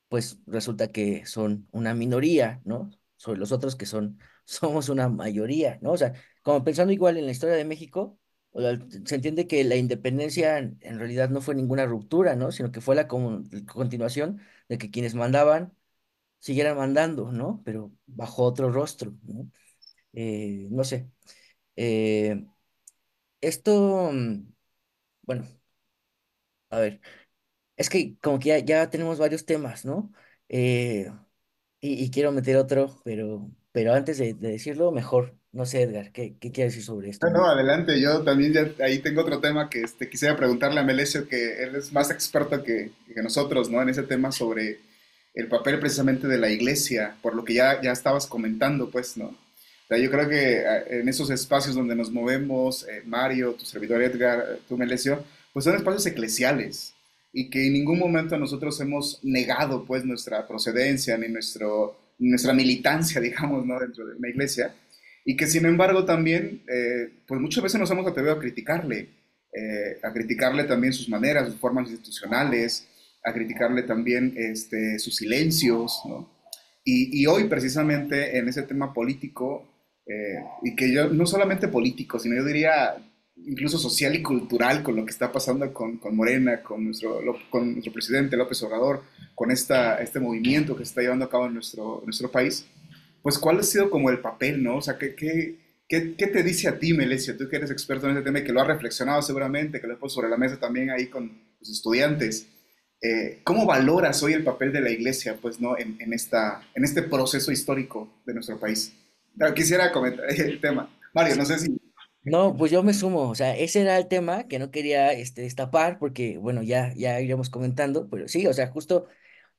pues resulta que son una minoría, ¿no? Sobre los otros que somos una mayoría, ¿no? O sea, como pensando igual en la historia de México, o sea, se entiende que la independencia en realidad no fue ninguna ruptura, ¿no? Sino que fue la continuación de que quienes mandaban siguieran mandando, ¿no? Pero bajo otro rostro, ¿no? No sé. Eh, esto, bueno, a ver, es que como que ya tenemos varios temas, ¿no? Eh, y quiero meter otro, pero antes de decirlo, mejor, no sé, Edgar, ¿qué quieres decir sobre esto? No, no, adelante. Yo también ya ahí tengo otro tema que quisiera preguntarle a Melesio, que él es más experto que nosotros, ¿no? En ese tema sobre el papel precisamente de la iglesia, por lo que ya estabas comentando, pues, ¿no? O sea, yo creo que en esos espacios donde nos movemos, Mario, tu servidor Edgar, tú Melesio, pues son espacios eclesiales y que en ningún momento nosotros hemos negado, pues, nuestra procedencia ni nuestra militancia, digamos, ¿no? Dentro de una iglesia y que sin embargo también, pues muchas veces nos hemos atrevido a criticarle también sus maneras, sus formas institucionales, a criticarle también sus silencios, ¿no? Y hoy precisamente en ese tema político, y que yo, no solamente político, sino yo diría incluso social y cultural con lo que está pasando con Morena, con nuestro presidente López Obrador, con este movimiento que se está llevando a cabo en nuestro país, pues cuál ha sido como el papel, ¿no? O sea, ¿qué te dice a ti, Melesio? Tú que eres experto en este tema y que lo has reflexionado seguramente, que lo has puesto sobre la mesa también ahí con los estudiantes. ¿Cómo valoras hoy el papel de la iglesia, pues, ¿no? En este proceso histórico de nuestro país? Pero quisiera comentar el tema. Mario, no sé si... No, pues yo me sumo, o sea, ese era el tema que no quería destapar porque, bueno, ya iremos comentando, pero sí, o sea, justo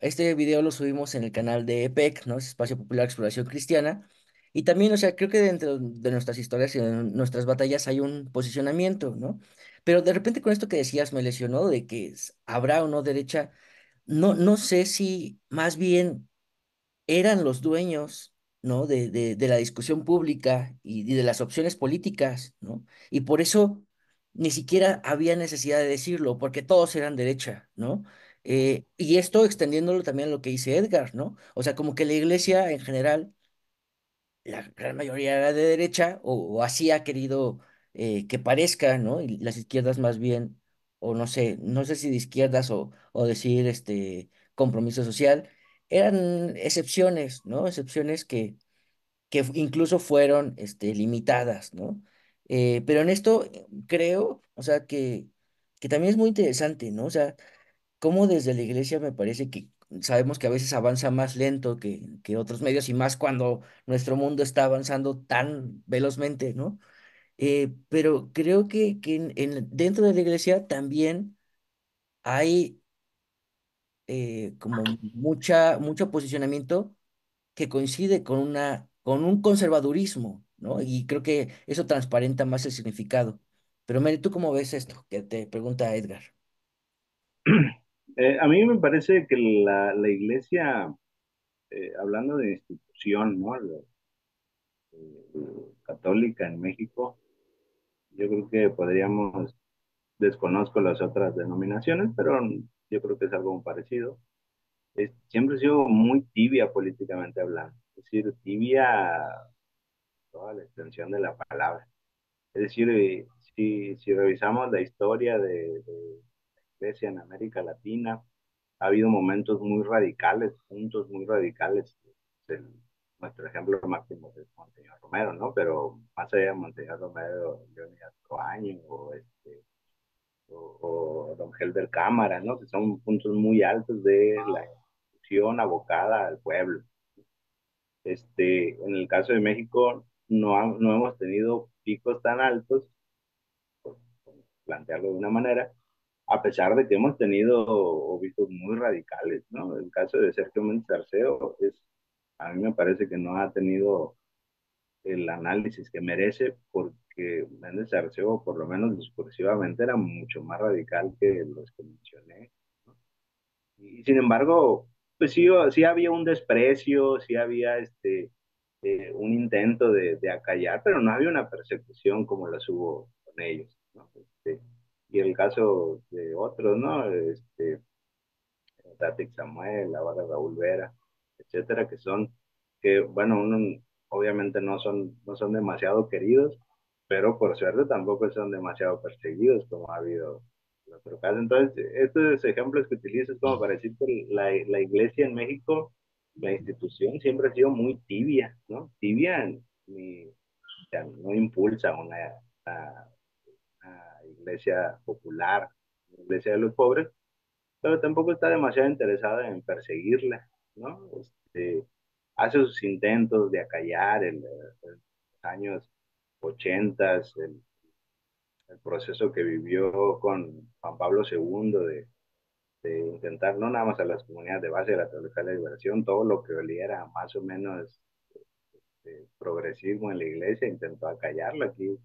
este video lo subimos en el canal de EPEC, ¿no? Es Espacio Popular Exploración Cristiana, y también, o sea, creo que dentro de nuestras historias y de nuestras batallas hay un posicionamiento, ¿no? Pero de repente con esto que decías me lesionó de que habrá o no derecha. no sé si más bien eran los dueños, ¿no? De la discusión pública y de las opciones políticas, ¿no? Y por eso ni siquiera había necesidad de decirlo, porque todos eran derecha, ¿no? Y esto extendiéndolo también a lo que dice Edgar, ¿no? O sea, como que la iglesia en general, la gran mayoría era de derecha, o así ha querido que parezca, ¿no? Y las izquierdas más bien, o no sé si de izquierdas o decir compromiso social, eran excepciones, ¿no? Excepciones que incluso fueron limitadas, ¿no? Pero en esto creo, o sea, que también es muy interesante, ¿no? O sea, cómo desde la iglesia me parece que sabemos que a veces avanza más lento que otros medios y más cuando nuestro mundo está avanzando tan velozmente, ¿no? Pero creo que dentro de la iglesia también hay como mucho posicionamiento que coincide con un conservadurismo, ¿no? Y creo que eso transparenta más el significado. Pero Mary, ¿tú cómo ves esto? Que te pregunta Edgar. A mí me parece que la iglesia, hablando de institución, ¿no? Católica en México, yo creo que podríamos, desconozco las otras denominaciones, pero yo creo que es algo parecido. Siempre ha sido muy tibia políticamente hablando, es decir, tibia toda la extensión de la palabra. Es decir, si revisamos la historia de la iglesia en América Latina, ha habido momentos muy radicales, puntos muy radicales. El- Nuestro ejemplo máximo es Monseñor Romero, ¿no? Pero más allá de Monseñor Romero, Leonidas Coaño o Don Helder Cámara, ¿no? Que son puntos muy altos de la institución abocada al pueblo. En el caso de México, no hemos tenido picos tan altos, por plantearlo de una manera, a pesar de que hemos tenido obispos muy radicales, ¿no? El caso de Sergio Méndez Arceo a mí me parece que no ha tenido el análisis que merece porque Méndez Arceo, por lo menos discursivamente, era mucho más radical que los que mencioné, ¿no? Y sin embargo, pues sí, sí había un desprecio, sí había un intento de acallar, pero no había una persecución como las hubo con ellos, ¿no? Y el caso de otros, ¿no? Tati Samuel, ahora Raúl Vera, etcétera, que bueno, obviamente no son demasiado queridos, pero por suerte tampoco son demasiado perseguidos como ha habido en otro caso. Entonces, estos ejemplos que utilizas es como para decir que la iglesia en México, la institución siempre ha sido muy tibia, ¿no? Tibia, o sea, no impulsa una iglesia popular, una iglesia de los pobres, pero tampoco está demasiado interesada en perseguirla, ¿no? Hace sus intentos de acallar los años 80, el proceso que vivió con Juan Pablo II de intentar no nada más a las comunidades de base de la Teología de la Liberación, todo lo que oliera más o menos progresismo en la iglesia, intentó acallarlo. Aquí en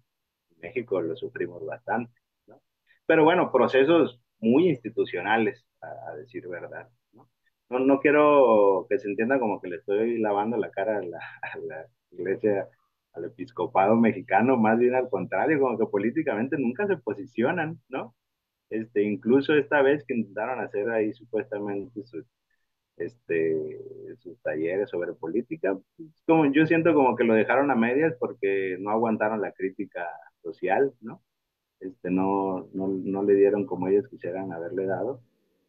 México lo sufrimos bastante, ¿no? Pero bueno, procesos muy institucionales, a decir verdad, ¿no? No quiero que se entienda como que le estoy lavando la cara a la iglesia, al episcopado mexicano, más bien al contrario, como que políticamente nunca se posicionan, ¿no? Incluso esta vez que intentaron hacer ahí supuestamente este, sus talleres sobre política. Como, yo siento como que lo dejaron a medias porque no aguantaron la crítica social, ¿no? No le dieron como ellos quisieran haberle dado,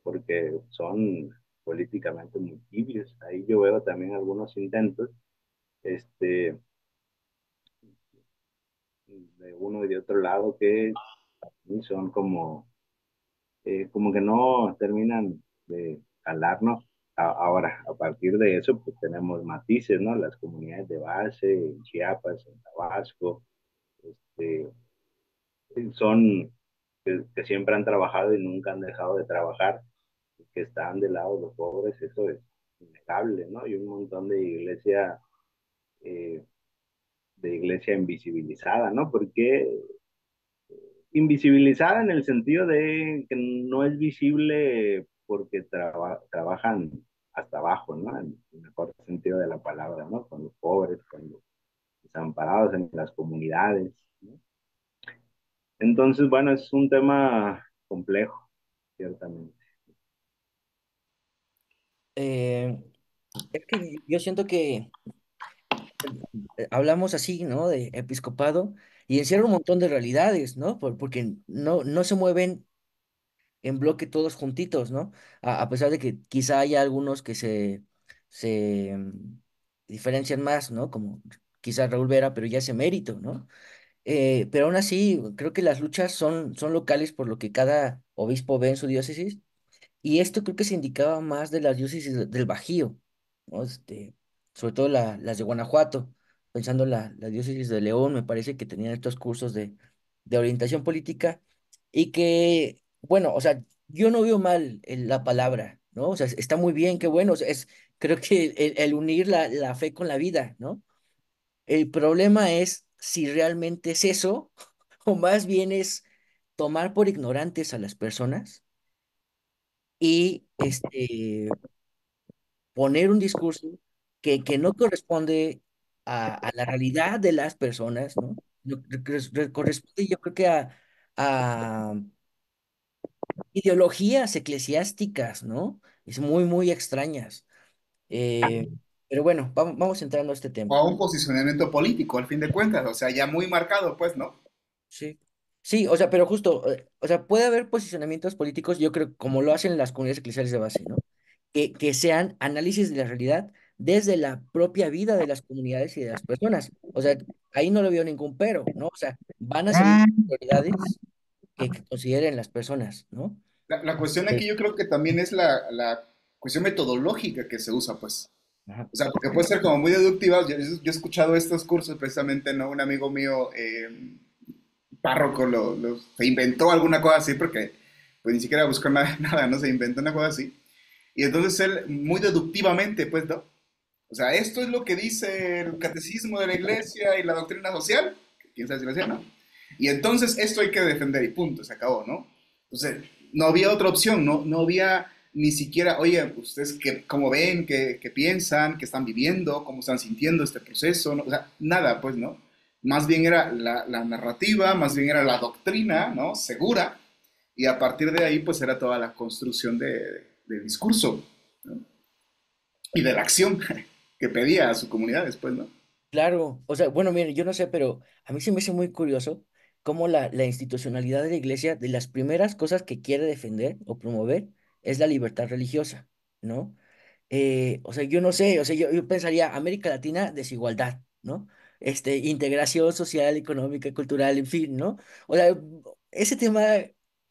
porque son políticamente muy tibios. Ahí yo veo también algunos intentos, este, de uno y de otro lado que son como que no terminan de jalarnos. Ahora, a partir de eso, pues tenemos matices, ¿no? Las comunidades de base en Chiapas, en Tabasco, este, son que siempre han trabajado y nunca han dejado de trabajar, que están del lado de los pobres, eso es innegable, ¿no? Y un montón eh, de iglesia invisibilizada, ¿no? Porque invisibilizada en el sentido de que no es visible porque trabajan hasta abajo, ¿no? En el mejor sentido de la palabra, ¿no? Con los pobres, con los desamparados en las comunidades, ¿no? Entonces, bueno, es un tema complejo, ciertamente. Eh, es que yo siento que hablamos así, ¿no? De episcopado y encierra un montón de realidades, ¿no? Porque no se mueven en bloque todos juntitos, ¿no? A pesar de que quizá haya algunos que se diferencian más, ¿no? Como quizá Raúl Vera, pero ya es emérito, ¿no? Pero aún así, creo que las luchas son locales por lo que cada obispo ve en su diócesis y esto creo que se indicaba más de las diócesis del Bajío, ¿no? Sobre todo las de Guanajuato, pensando la diócesis de León, me parece que tenían estos cursos de orientación política y que, bueno, o sea, yo no veo mal la palabra, ¿no? O sea, está muy bien, qué bueno, o sea, creo que el unir la fe con la vida, ¿no? El problema es si realmente es eso o más bien es tomar por ignorantes a las personas y poner un discurso que no corresponde a la realidad de las personas, ¿no? Corresponde yo creo que a ideologías eclesiásticas, ¿no? Es muy extrañas. Eh, pero bueno, vamos entrando a este O tema. a un posicionamiento político, al fin de cuentas, o sea, ya muy marcado, pues, ¿no? Sí. Sí, o sea, pero justo, o sea, puede haber posicionamientos políticos, yo creo, como lo hacen las comunidades eclesiales de base, ¿no? Que sean análisis de la realidad desde la propia vida de las comunidades y de las personas. O sea, ahí no le veo ningún pero, ¿no? O sea, van a salir prioridades que consideren las personas, ¿no? La cuestión aquí Eh, yo creo que también es la cuestión metodológica que se usa, pues. Ajá. O sea, porque puede ser como muy deductiva. Yo he escuchado estos cursos precisamente, ¿no? Un amigo mío, párroco, se inventó alguna cosa así porque pues ni siquiera buscó nada, nada, ¿no? Se inventó una cosa así. Y entonces él, muy deductivamente, pues, ¿no? O sea, esto es lo que dice el catecismo de la iglesia y la doctrina social, que quién sabe si lo decía, ¿no? Y entonces esto hay que defender y punto, se acabó, ¿no? Entonces, no había otra opción, no había ni siquiera, oye, ustedes cómo ven, qué piensan, qué están viviendo, cómo están sintiendo este proceso, ¿no? O sea, nada, pues, ¿no? Más bien era la narrativa, más bien era la doctrina, ¿no? Segura, y a partir de ahí, pues, era toda la construcción de discurso, ¿no? Y de la acción que pedía a su comunidad después, ¿no? Claro, o sea, bueno, miren, yo no sé, pero a mí se me hace muy curioso cómo la institucionalidad de la iglesia, de las primeras cosas que quiere defender o promover, es la libertad religiosa, ¿no? O sea, yo no sé, o sea, yo pensaría América Latina, desigualdad, ¿no? Integración social, económica, cultural, en fin, ¿no? O sea, ese tema,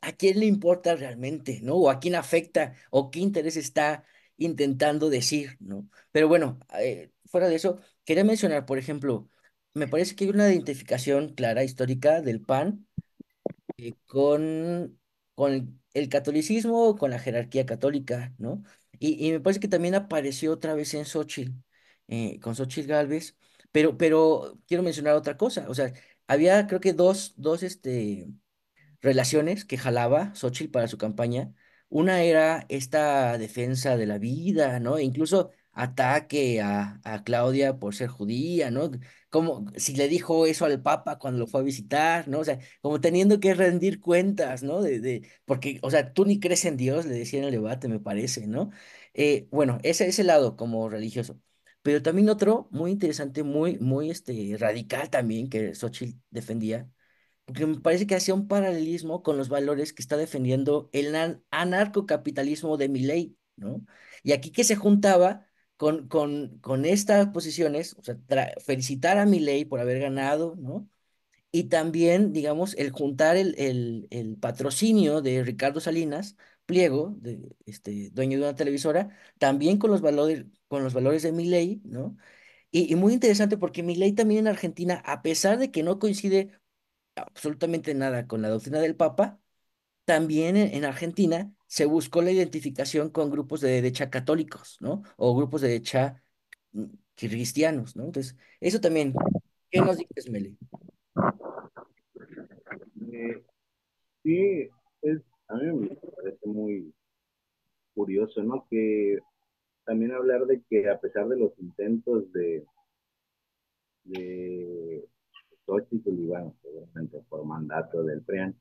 ¿a quién le importa realmente, ¿no? O a quién afecta, o qué interés está intentando decir, ¿no? Pero bueno, fuera de eso, quería mencionar, por ejemplo, me parece que hay una identificación clara, histórica del PAN con el catolicismo, con la jerarquía católica, ¿no? Y me parece que también apareció otra vez en Xóchitl, con Xóchitl Gálvez, pero quiero mencionar otra cosa, o sea, había creo que dos relaciones que jalaba Xóchitl para su campaña. Una era esta defensa de la vida, ¿no? E incluso ataque a Claudia por ser judía, ¿no? Como si le dijo eso al Papa cuando lo fue a visitar, ¿no? O sea, como teniendo que rendir cuentas, ¿no? Porque, o sea, tú ni crees en Dios, le decía en el debate, me parece, ¿no? Bueno, ese lado como religioso. Pero también otro muy interesante, muy radical también, que Xóchitl defendía porque me parece que hacía un paralelismo con los valores que está defendiendo el anarcocapitalismo de Milei, ¿no? Y aquí que se juntaba con estas posiciones, o sea, felicitar a Milei por haber ganado, ¿no? Y también, digamos, el juntar el patrocinio de Ricardo Salinas Pliego, dueño de una televisora, también con los valores de Milei, ¿no? Y muy interesante porque Milei también en Argentina, a pesar de que no coincide absolutamente nada con la doctrina del Papa, también en Argentina se buscó la identificación con grupos de derecha católicos, ¿no? O grupos de derecha mm, cristianos, ¿no? Entonces, eso también, ¿qué nos dices, Meli? Sí, a mí me parece muy, curioso, ¿no? Que también hablar de que a pesar de los intentos de Xochitl y bueno, seguramente por mandato del PRIAN,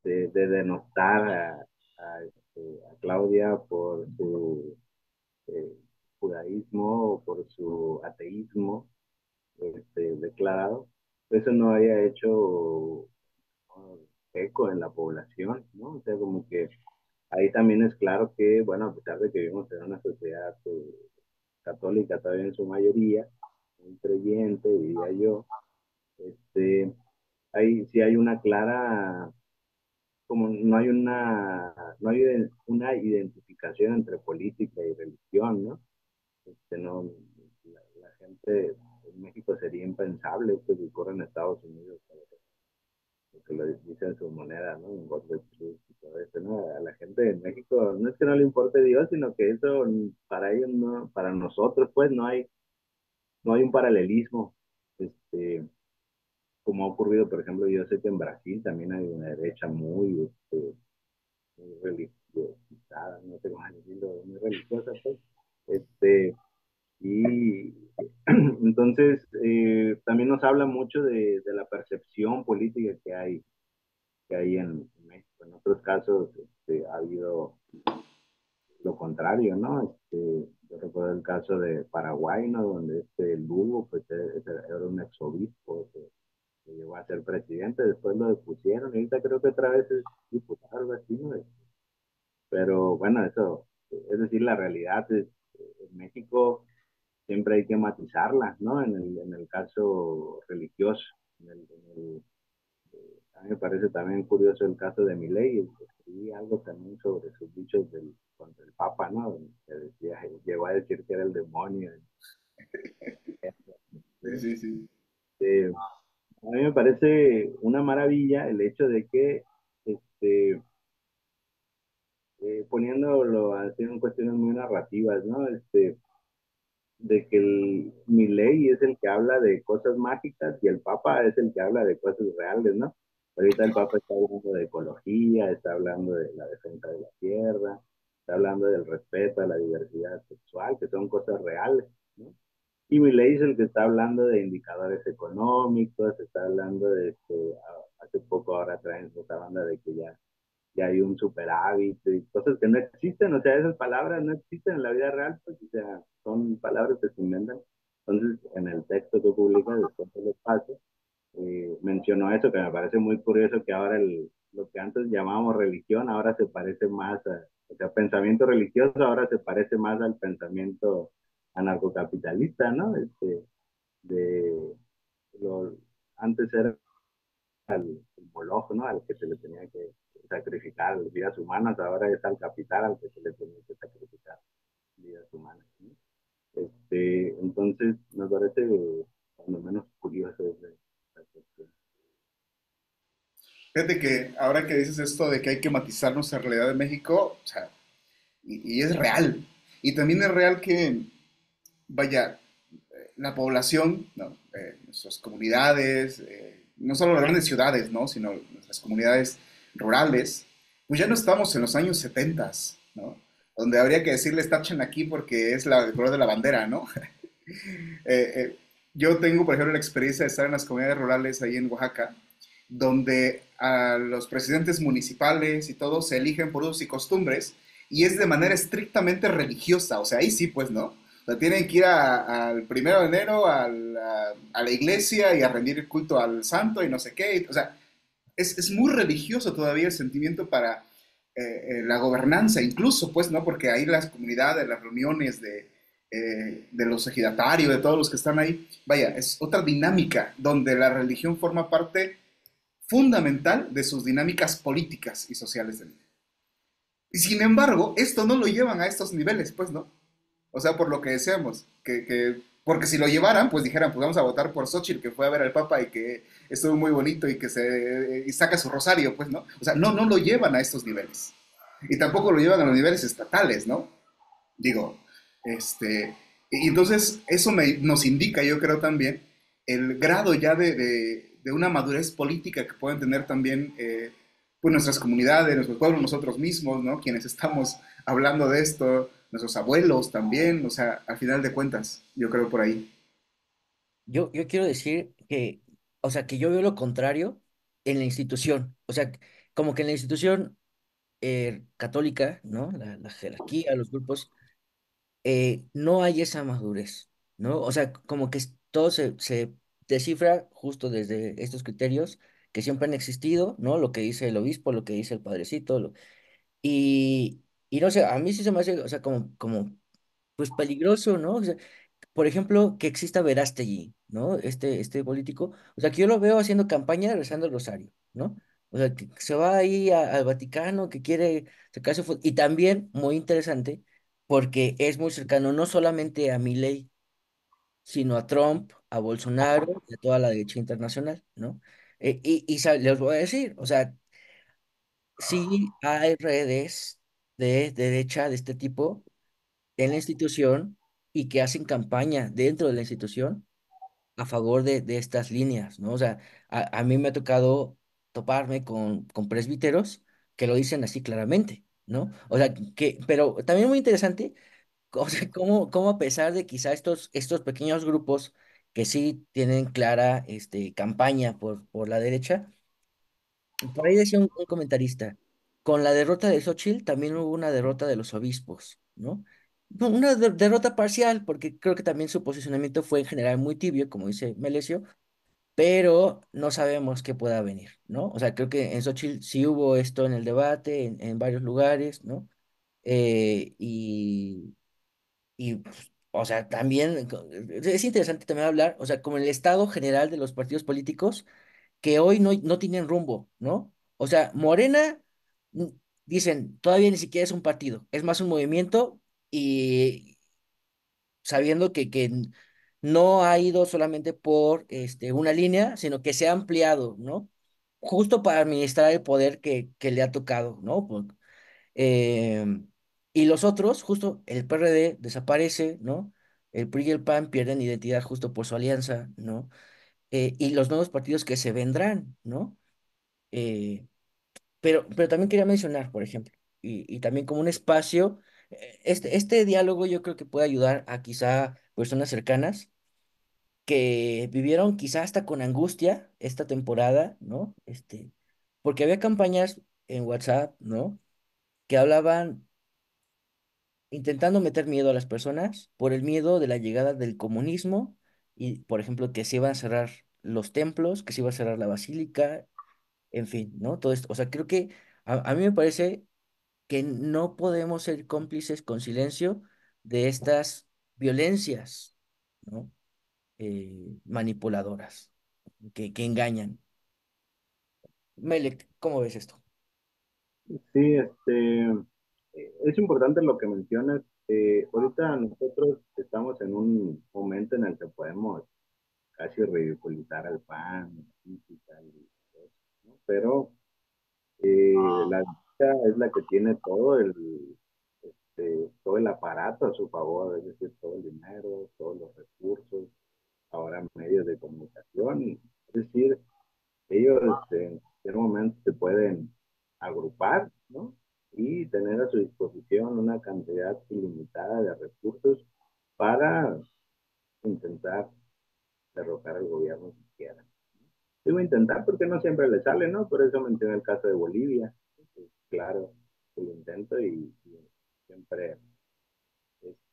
de denostar a Claudia por su eh, judaísmo o por su ateísmo declarado, eso no haya hecho, ¿no?, eco en la población, ¿no? O sea, como que ahí también es claro que, bueno, a pesar de que vivimos en una sociedad católica todavía en su mayoría, muy creyente, diría yo, este, sí hay una clara, como no hay una identificación entre política y religión, ¿no? No, la gente en México sería impensable esto que ocurre en Estados Unidos, porque lo dicen su moneda, ¿no? En God the Truth y todo eso, ¿no? A la gente en México no es que no le importe Dios, sino que eso para ellos no, para nosotros pues no hay un paralelismo, este, como ha ocurrido, por ejemplo, yo sé que en Brasil también hay una derecha muy religiosizada, no sé cómo decirlo, muy religiosa, pues, este, y entonces también nos habla mucho de la percepción política que hay en México. En otros casos ha habido lo contrario, ¿no? Yo recuerdo el caso de Paraguay, ¿no? Donde Lugo, pues, era un exobispo que llegó a ser presidente, después lo depusieron, y ahorita creo que otra vez es diputado, algo así, ¿no? Pero bueno, eso, es decir, la realidad es, en México siempre hay que matizarla, ¿no? En el caso religioso, a mí me parece también curioso el caso de Milei, escribí algo también sobre sus dichos contra el Papa, ¿no? Que decía, llegó a decir que era el demonio. Sí, sí, sí. Este, a mí me parece una maravilla el hecho de que, este, poniéndolo así en cuestiones muy narrativas, ¿no? De que Milei es el que habla de cosas mágicas y el Papa es el que habla de cosas reales, ¿no? Ahorita el Papa está hablando de ecología, está hablando de la defensa de la tierra, está hablando del respeto a la diversidad sexual, que son cosas reales, ¿no? Y Milei es el que está hablando de indicadores económicos, está hablando hace poco ahora traen esta banda de que ya hay un superávit y cosas que no existen, o sea, esas palabras no existen en la vida real, pues, o sea, son palabras que se inventan. Entonces, en el texto que publica, después de los pasos, mencionó eso, que me parece muy curioso, que ahora lo que antes llamábamos religión, ahora se parece más o sea, pensamiento religioso, ahora se parece más al pensamiento anarcocapitalista, ¿no? De, lo, antes era el Moloch, ¿no? Al que se le tenía que sacrificar las vidas humanas, ahora es al capital al que se le tenía que sacrificar vidas humanas, ¿no? Entonces, me parece cuando menos curioso esa cuestión. Fíjate que ahora que dices esto de que hay que matizar nuestra realidad de México, o sea, y es real. Y también es real que, vaya, la población, ¿no? Nuestras comunidades, no solo las grandes ciudades, ¿no? Sino nuestras comunidades rurales, pues ya no estamos en los años 70, ¿no? Donde habría que decirles tachen aquí porque es el color de la bandera, ¿no? Yo tengo, por ejemplo, la experiencia de estar en las comunidades rurales ahí en Oaxaca, donde a los presidentes municipales y todo se eligen por usos y costumbres, y es de manera estrictamente religiosa, o sea, ahí sí, pues, ¿no? O sea, tienen que ir al 1 de enero a la iglesia y a rendir culto al santo y no sé qué, o sea, es muy religioso todavía el sentimiento para la gobernanza, incluso, pues, ¿no? Porque ahí las comunidades, las reuniones de los ejidatarios, de todos los que están ahí, vaya, es otra dinámica donde la religión forma parte fundamental de sus dinámicas políticas y sociales de vida. Y sin embargo, esto no lo llevan a estos niveles, pues, ¿no? O sea, por lo que deseamos, porque si lo llevaran, pues dijeran, pues vamos a votar por Xochitl, que fue a ver al Papa y que estuvo muy bonito y saca su rosario, pues, ¿no? O sea, no lo llevan a estos niveles. Y tampoco lo llevan a los niveles estatales, ¿no? Digo, y entonces eso nos indica, yo creo también, el grado ya de una madurez política que pueden tener también pues nuestras comunidades, nuestros pueblos, nosotros mismos, ¿no? Quienes estamos hablando de esto, nuestros abuelos también, o sea, al final de cuentas, yo creo por ahí. Yo quiero decir que, o sea, que yo veo lo contrario en la institución. O sea, como que en la institución católica, ¿no? La jerarquía, los grupos, no hay esa madurez, ¿no? O sea, como que todo se descifra justo desde estos criterios que siempre han existido, ¿no? Lo que dice el obispo, lo que dice el padrecito, y no sé, a mí sí se me hace, o sea, pues peligroso, ¿no? O sea, por ejemplo, que exista Verástegui, ¿no? Este político, o sea, que yo lo veo haciendo campaña rezando el rosario, ¿no? O sea, que se va ahí al Vaticano, que quiere sacarse foto, y también, muy interesante, porque es muy cercano no solamente a Milei, sino a Trump, a Bolsonaro y a toda la derecha internacional, ¿no? Les voy a decir, o sea, sí hay redes de derecha de este tipo en la institución y que hacen campaña dentro de la institución a favor de estas líneas, ¿no? O sea, a mí me ha tocado toparme con presbíteros que lo dicen así claramente, ¿no? O sea, pero también muy interesante, o sea, cómo a pesar de quizá estos pequeños grupos que sí tienen clara campaña por la derecha, por ahí decía un comentarista, con la derrota de Xochitl también hubo una derrota de los obispos, ¿no? No, una derrota parcial, porque creo que también su posicionamiento fue en general muy tibio, como dice Melesio, pero no sabemos qué pueda venir, ¿no? O sea, creo que en Xochitl sí hubo esto en el debate, en varios lugares, ¿no? Pues, o sea, también es interesante también hablar, o sea, como el estado general de los partidos políticos que hoy no tienen rumbo, ¿no? O sea, Morena, mm, dicen, todavía ni siquiera es un partido, es más un movimiento y sabiendo que no ha ido solamente por una línea, sino que se ha ampliado, ¿no? Justo para administrar el poder que le ha tocado, ¿no? Em, y los otros, justo el PRD desaparece, ¿no? El PRI y el PAN pierden identidad justo por su alianza, ¿no? Y los nuevos partidos que se vendrán, ¿no? Eh, pero también quería mencionar, por ejemplo, y también como un espacio, este diálogo yo creo que puede ayudar a quizá personas cercanas que vivieron quizá hasta con angustia esta temporada, ¿no? Porque había campañas en WhatsApp, ¿no? Que hablaban intentando meter miedo a las personas por el miedo de la llegada del comunismo y, por ejemplo, que se iban a cerrar los templos, que se iba a cerrar la basílica, en fin, ¿no? Todo esto. O sea, creo que a mí me parece que no podemos ser cómplices con silencio de estas violencias, ¿no? Manipuladoras, que engañan. Melek, ¿cómo ves esto? Sí, es importante lo que mencionas. Ahorita nosotros estamos en un momento en el que podemos casi ridiculizar al PAN, y tal, y todo eso, ¿no? Pero la derecha es la que tiene todo el aparato a su favor, es decir, todo el dinero, todos los recursos, ahora medios de comunicación. Es decir, ellos en cualquier momento se pueden agrupar, ¿no? Y tener a su disposición una cantidad ilimitada de recursos para intentar derrocar al gobierno si quieren. Digo intentar porque no siempre le sale, ¿no? Por eso mencioné el caso de Bolivia. Claro, el intento y siempre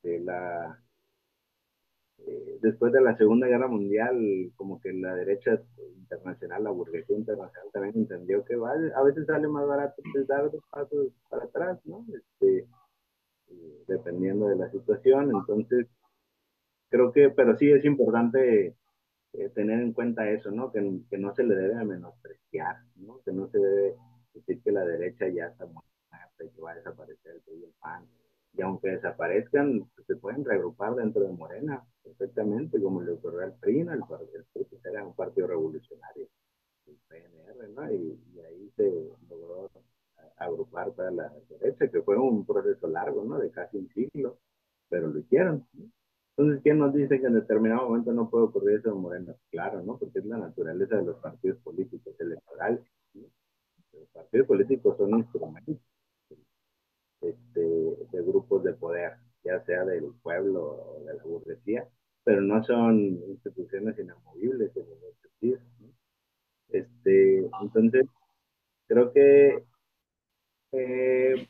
la después de la Segunda Guerra Mundial, como que la derecha internacional, la burguesía internacional también entendió que a veces sale más barato dar dos pasos para atrás, ¿no? Dependiendo de la situación. Entonces, creo que, pero sí es importante tener en cuenta eso, ¿no? Que no se le debe menospreciar, ¿no? Que no se debe decir que la derecha ya está muerta y que va a desaparecer el PRI y el PAN. Y aunque desaparezcan, pues, se pueden reagrupar dentro de Morena perfectamente, como le ocurrió al PRI, ¿no? El PRI pues, era un partido revolucionario, el PNR, ¿no? Y ahí se logró agrupar toda la derecha, que fue un proceso largo, ¿no? De casi un siglo, pero lo hicieron, ¿no? Entonces, ¿quién nos dice que en determinado momento no puede ocurrir eso en Morena? Claro, ¿no? Porque es la naturaleza de los partidos políticos electorales, ¿no? Los partidos políticos son instrumentos este, de grupos de poder, ya sea del pueblo o de la burguesía, pero no son instituciones inamovibles en ningún sentido, ¿no? Entonces, creo que eh,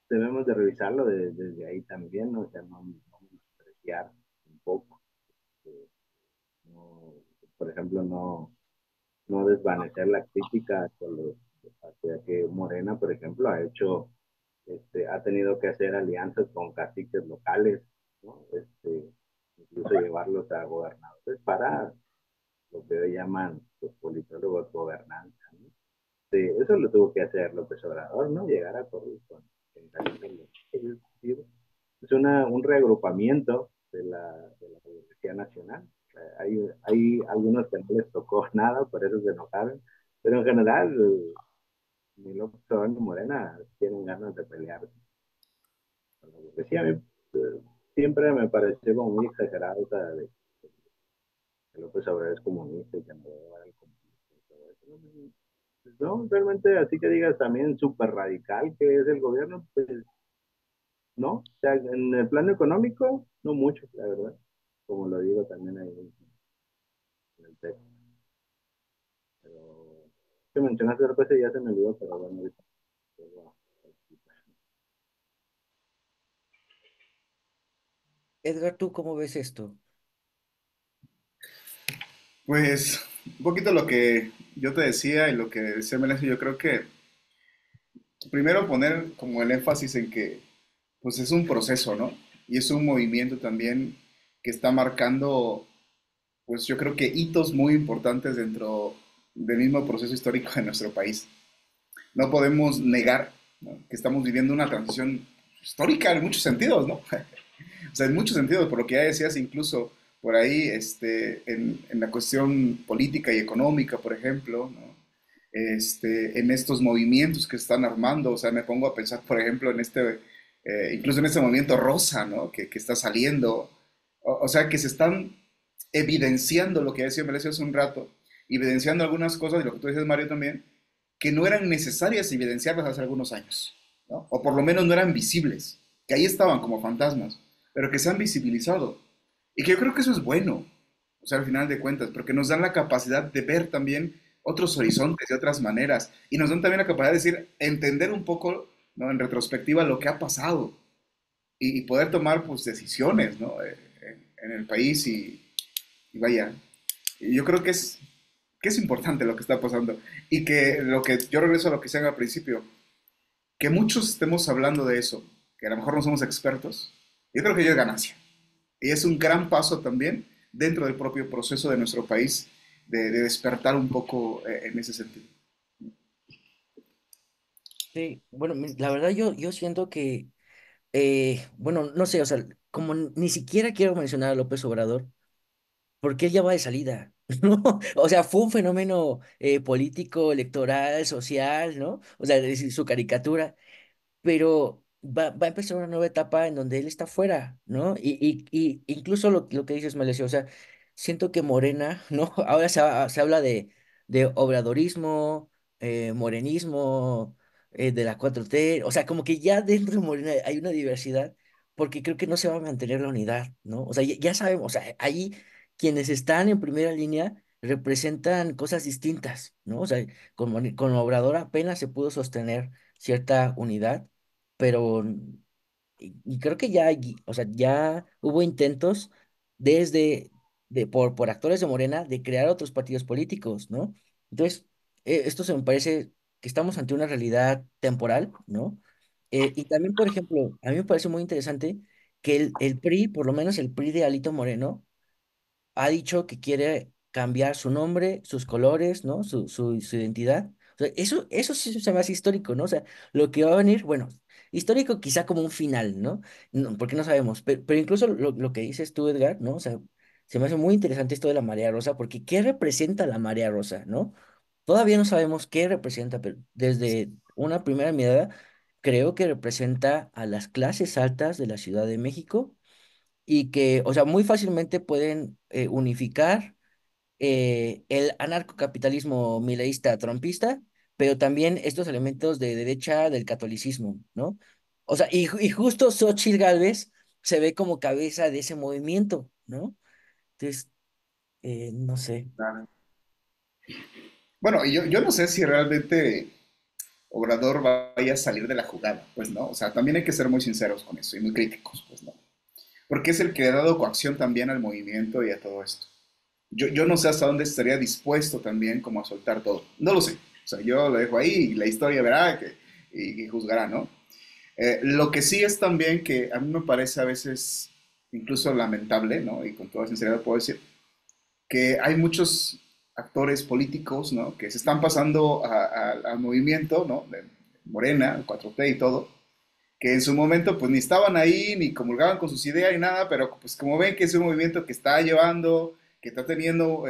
debemos de revisarlo desde ahí también, ¿no? O sea, no despreciar un poco, no, por ejemplo, no desvanecer la crítica hacia que Morena, por ejemplo, ha tenido que hacer alianzas con caciques locales, ¿no? Incluso llevarlos a gobernadores para lo que hoy llaman los politólogos gobernanza, ¿no? Sí, eso lo tuvo que hacer López Obrador, ¿no? Llegar a con es decir, es un reagrupamiento de la Universidad Nacional. Hay algunos que no les tocó nada, por eso se enojaron, pero en general, ni López Obrador ni Morena tienen ganas de pelear con la burguesía. Siempre me pareció como muy exagerado, o sea, de que López Obrador es comunista y que no debe llevar al comunismo y todo eso. No, realmente así que digas también súper radical que es el gobierno, pues no. O sea, en el plano económico, no mucho, la verdad. Como lo digo también ahí en el texto. Pero que mencionaste otra cosa y ya se me olvidó, pero bueno, ahorita vuelvo a explicar. Edgar, ¿tú cómo ves esto? Pues un poquito lo que yo te decía y lo que decía Melissa, yo creo que primero poner como el énfasis en que pues es un proceso, ¿no? Y es un movimiento también que está marcando, pues yo creo que hitos muy importantes dentro del mismo proceso histórico de nuestro país. No podemos negar, ¿no?, que estamos viviendo una transición histórica en muchos sentidos, ¿no? O sea, en muchos sentidos, por lo que ya decías, incluso por ahí, en la cuestión política y económica, por ejemplo, ¿no? En estos movimientos que se están armando, o sea, me pongo a pensar, por ejemplo, incluso en este movimiento rosa, ¿no? Que está saliendo, o sea, que se están evidenciando lo que decía Melesio hace un rato, evidenciando algunas cosas, y lo que tú dices, Mario, también, que no eran necesarias evidenciarlas hace algunos años, ¿no? O por lo menos no eran visibles, que ahí estaban como fantasmas, pero que se han visibilizado. Y que yo creo que eso es bueno, o sea, al final de cuentas, porque nos dan la capacidad de ver también otros horizontes de otras maneras, y nos dan también la capacidad de decir, entender un poco, ¿no?, en retrospectiva lo que ha pasado, y poder tomar pues decisiones, ¿no?, en el país, y vaya, yo creo que es importante lo que está pasando. Y que lo que yo regreso a lo que decían al principio, que muchos estemos hablando de eso, que a lo mejor no somos expertos, yo creo que ya es ganancia. Y es un gran paso también dentro del propio proceso de nuestro país de despertar un poco en ese sentido. Sí, bueno, la verdad yo siento que, bueno, no sé, o sea, como ni siquiera quiero mencionar a López Obrador, porque él ya va de salida, ¿no? O sea, fue un fenómeno político, electoral, social, ¿no? O sea, es decir, su caricatura, pero va a empezar una nueva etapa en donde él está fuera, ¿no? Y incluso lo que dices, Melesio, o sea, siento que Morena, ¿no? Ahora se habla de obradorismo, morenismo, de la 4T, o sea, como que ya dentro de Morena hay una diversidad, porque creo que no se va a mantener la unidad, ¿no? O sea, ya sabemos, o sea, ahí quienes están en primera línea representan cosas distintas, ¿no? O sea, con Obrador apenas se pudo sostener cierta unidad, pero y creo que ya, o sea, ya hubo intentos desde, por actores de Morena de crear otros partidos políticos, ¿no? Entonces, esto se me parece que estamos ante una realidad temporal, ¿no? Y también, por ejemplo, a mí me parece muy interesante que el PRI, por lo menos el PRI de Alito Moreno, ha dicho que quiere cambiar su nombre, sus colores, ¿no? Su identidad. O sea, eso sí se me hace histórico, ¿no? O sea, lo que va a venir, bueno, histórico quizá como un final, ¿no? Porque no sabemos, pero incluso lo que dices tú, Edgar, ¿no? O sea, se me hace muy interesante esto de la marea rosa, porque ¿qué representa la marea rosa, ¿no? Todavía no sabemos qué representa, pero desde una primera mirada, creo que representa a las clases altas de la Ciudad de México y que, o sea, muy fácilmente pueden unificar el anarcocapitalismo mileísta trumpista pero también estos elementos de derecha del catolicismo, ¿no? O sea, y justo Xóchitl Gálvez se ve como cabeza de ese movimiento, ¿no? Entonces, no sé. Claro. Bueno, y yo no sé si realmente Obrador vaya a salir de la jugada, pues no. O sea, también hay que ser muy sinceros con eso y muy críticos, pues no. Porque es el que ha dado coacción también al movimiento y a todo esto. Yo no sé hasta dónde estaría dispuesto también como a soltar todo. No lo sé. O sea, yo lo dejo ahí y la historia verá y juzgará, ¿no? Lo que sí es también que a mí me parece a veces incluso lamentable, ¿no? Y con toda sinceridad puedo decir que hay muchos actores políticos, ¿no? Que se están pasando al movimiento, ¿no? De Morena, el 4T y todo, que en su momento pues ni estaban ahí, ni comulgaban con sus ideas ni nada, pero pues como ven que es un movimiento que está llevando, que está teniendo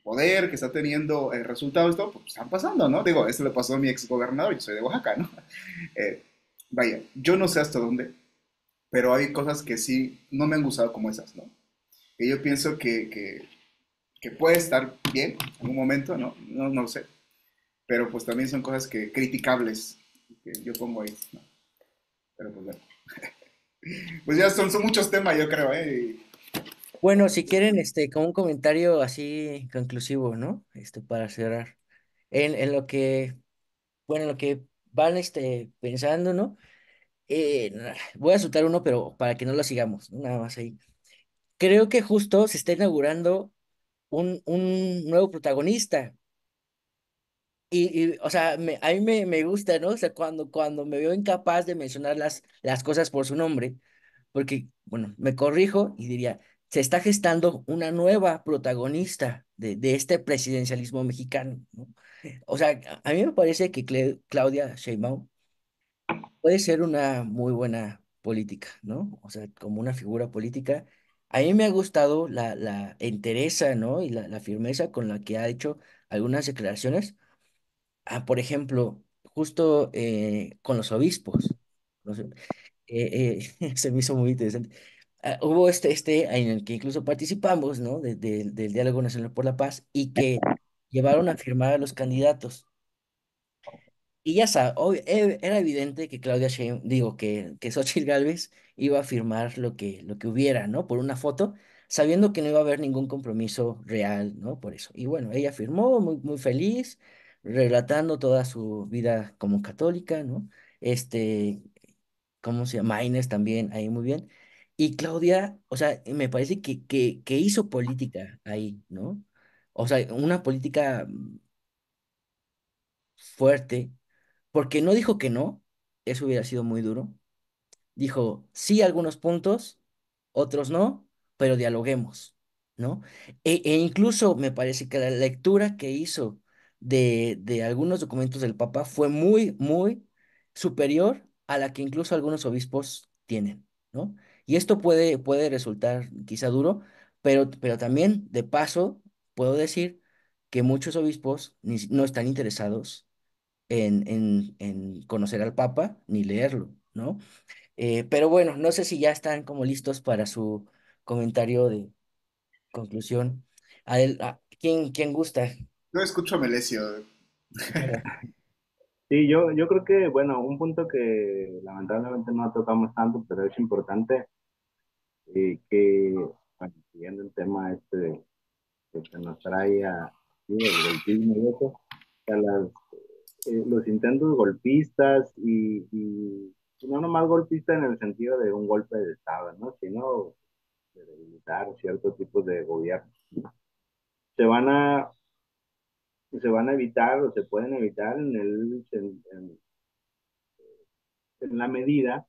poder, que está teniendo resultados, todo, pues están pasando, ¿no? Digo, eso le pasó a mi ex gobernador, yo soy de Oaxaca, ¿no? Eh, vaya, yo no sé hasta dónde, pero hay cosas que sí no me han gustado como esas, ¿no? Que yo pienso que puede estar bien en un momento, ¿no? No lo sé, pero pues también son cosas que criticables que yo pongo ahí, ¿no? Pero pues bueno. Pues ya son muchos temas, yo creo, ¿eh? Bueno, si quieren, como un comentario así conclusivo, ¿no? Para cerrar. En lo que, bueno, en lo que van, pensando, ¿no? Voy a soltar uno, pero para que no lo sigamos, ¿no? Nada más ahí. Creo que justo se está inaugurando un nuevo protagonista. O sea, a mí me gusta, ¿no? O sea, cuando me veo incapaz de mencionar las cosas por su nombre, porque, bueno, me corrijo y diría, se está gestando una nueva protagonista de este presidencialismo mexicano, ¿no? O sea, a mí me parece que Claudia Sheinbaum puede ser una muy buena política, ¿no? O sea, como una figura política. A mí me ha gustado la entereza, ¿no? Y la firmeza con la que ha hecho algunas declaraciones. Por ejemplo, justo con los obispos. No sé, se me hizo muy interesante. Hubo en el que incluso participamos, ¿no? Del Diálogo Nacional por la Paz y que llevaron a firmar a los candidatos. Y ya sabes, era evidente que Claudia Sheinbaum, digo, que Xóchitl Gálvez iba a firmar lo que hubiera, ¿no? Por una foto, sabiendo que no iba a haber ningún compromiso real, ¿no? Por eso. Y bueno, ella firmó muy, muy feliz, relatando toda su vida como católica, ¿no? Este, ¿Cómo se llama? Maines también, ahí muy bien. Y Claudia, o sea, me parece que hizo política ahí, ¿no? O sea, una política fuerte porque no dijo que no, eso hubiera sido muy duro. Dijo sí a algunos puntos, otros no, pero dialoguemos, ¿no? E incluso me parece que la lectura que hizo de algunos documentos del Papa fue muy, muy superior a la que incluso algunos obispos tienen, ¿no? Y esto puede resultar quizá duro, pero también, de paso, puedo decir que muchos obispos no están interesados en conocer al Papa ni leerlo, ¿no? Pero bueno, no sé si ya están como listos para su comentario de conclusión. ¿Quién gusta? Yo escucho a Melesio. Sí, yo creo que, bueno, un punto que lamentablemente no tocamos tanto, pero es importante, que, bueno, siguiendo el tema este que se nos trae sí, el golpismo y eso, o sea, los intentos golpistas y no nomás golpista en el sentido de un golpe de Estado, ¿no? Sino de debilitar ciertos tipos de gobierno. Se van a, se van a evitar o se pueden evitar en la medida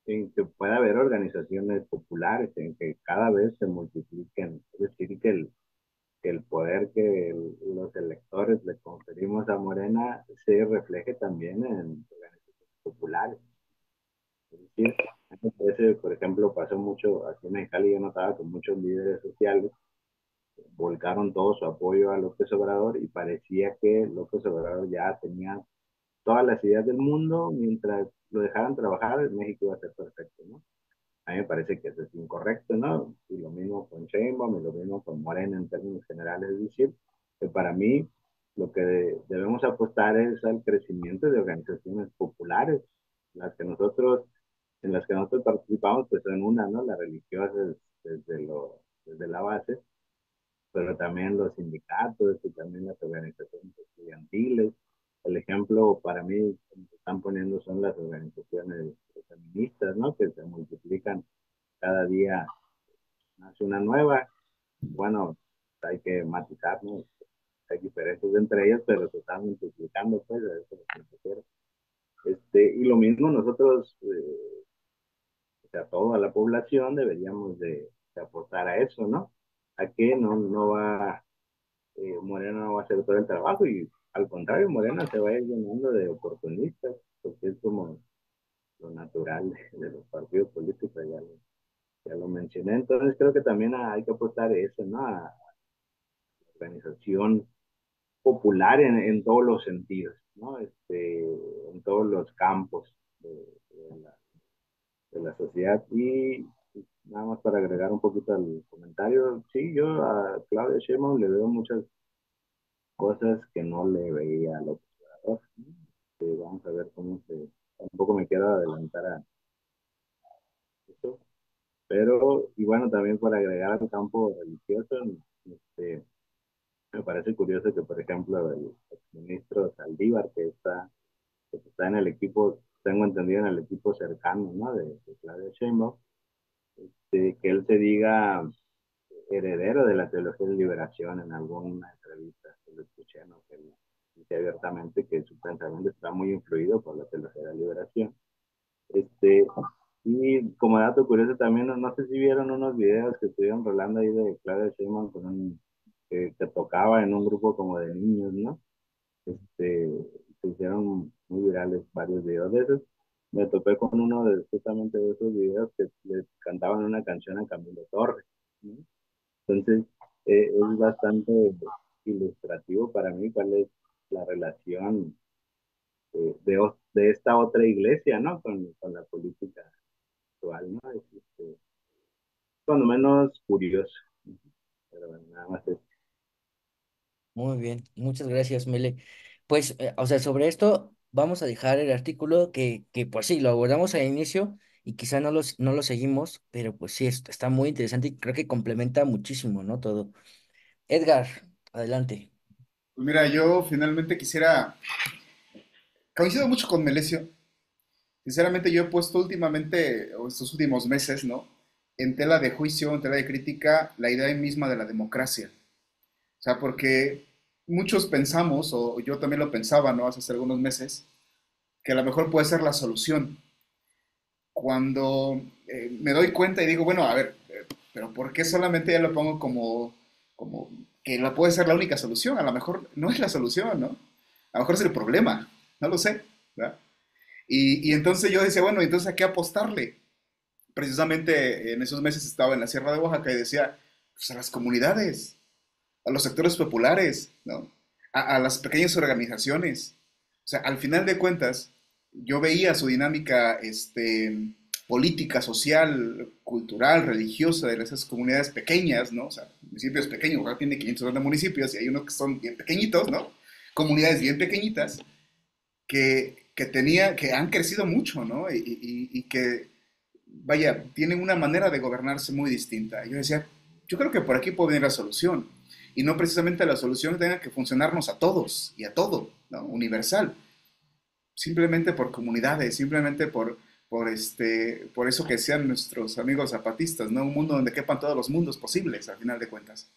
en que pueda haber organizaciones populares, en que cada vez se multipliquen, es decir, que el poder que los electores le conferimos a Morena se refleje también en organizaciones populares. Es decir, entonces, por ejemplo, pasó mucho aquí en Mexicali, yo notaba que muchos líderes sociales volcaron todo su apoyo a López Obrador y parecía que López Obrador ya tenía todas las ideas del mundo, mientras lo dejaran trabajar, México iba a ser perfecto, ¿no? A mí me parece que eso es incorrecto, ¿no? Y lo mismo con Sheinbaum y lo mismo con Morena en términos generales, es decir, que para mí Lo que debemos apostar es al crecimiento de organizaciones populares, las que nosotros, en las que nosotros participamos, pues son una, ¿no? Las religiosas desde la base, pero también los sindicatos y también las organizaciones estudiantiles. El ejemplo para mí que me están poniendo son las organizaciones feministas, ¿no? Que se multiplican cada día, nace una nueva. Bueno, hay que matizar, ¿no? Hay diferencias entre ellas, pero se están multiplicando, pues, a eso es lo que me refiero. Y lo mismo nosotros, o sea, toda la población deberíamos de aportar a eso, ¿no? A que no va, Morena no va a hacer todo el trabajo y al contrario, Morena se va a ir llenando de oportunistas, porque es como lo natural de los partidos políticos, ya lo mencioné. Entonces creo que también hay que apostar a eso, ¿no? A organización popular en todos los sentidos, ¿no? En todos los campos de, de la, de la sociedad. Y nada más para agregar un poquito al comentario, sí, yo a Claudia Sheinbaum le veo muchas cosas que no le veía al observador, ¿no? Vamos a ver cómo se... Tampoco me quiero adelantar a eso, pero, y bueno, también para agregar al campo religioso, este, me parece curioso que, por ejemplo, el exministro Saldívar, que está en el equipo, tengo entendido, en el equipo cercano, ¿no? De Claudia Sheinbaum, que él se diga heredero de la teología de liberación en alguna entrevista que lo escuché, ¿no? Que él dice abiertamente que su pensamiento está muy influido por la teología de la liberación. Este, y como dato curioso también, no sé si vieron unos videos que estuvieron rolando ahí de Claudia Sheinbaum que tocaba en un grupo como de niños, ¿no? este, Se hicieron muy virales varios videos de esos. Me topé con uno de justamente de esos videos que le cantaban una canción a Camilo Torres, ¿no? Entonces, es bastante ilustrativo para mí cuál es la relación de esta otra iglesia, ¿no? Con la política actual, ¿no? Cuando menos curioso. Pero bueno, nada más es. Muy bien, muchas gracias, Mele. Pues, o sea, sobre esto vamos a dejar el artículo que pues sí, lo abordamos al inicio y quizá no lo seguimos, pero pues sí, está muy interesante y creo que complementa muchísimo, ¿no? Todo. Edgar, adelante. Pues mira, yo finalmente quisiera, coincido mucho con Melesio. Sinceramente, yo he puesto últimamente, o estos últimos meses, ¿no? En tela de juicio, en tela de crítica, la idea misma de la democracia. O sea, porque muchos pensamos, o yo también lo pensaba, ¿no? Hace algunos meses, que a lo mejor puede ser la solución. Cuando me doy cuenta y digo, bueno, a ver, pero ¿por qué solamente ya lo pongo como que la puede ser la única solución? A lo mejor no es la solución, ¿no? A lo mejor es el problema, no lo sé, ¿verdad? Y entonces yo decía, bueno, entonces ¿a qué apostarle? Precisamente en esos meses estaba en la Sierra de Oaxaca y decía, pues a las comunidades, a los sectores populares, ¿no? A las pequeñas organizaciones. O sea, al final de cuentas, yo veía su dinámica política, social, cultural, religiosa de esas comunidades pequeñas, ¿no? O sea, municipios pequeños, Oaxaca tiene 500 municipios y hay unos que son bien pequeñitos, ¿no? Comunidades bien pequeñitas que han crecido mucho, ¿no? Y que, vaya, tienen una manera de gobernarse muy distinta. Yo decía, yo creo que por aquí puede venir la solución. Y no precisamente la solución tenga que funcionarnos a todos y a todo, ¿no? Universal. Simplemente por comunidades, simplemente por eso que sean nuestros amigos zapatistas, ¿no? Un mundo donde quepan todos los mundos posibles, al final de cuentas.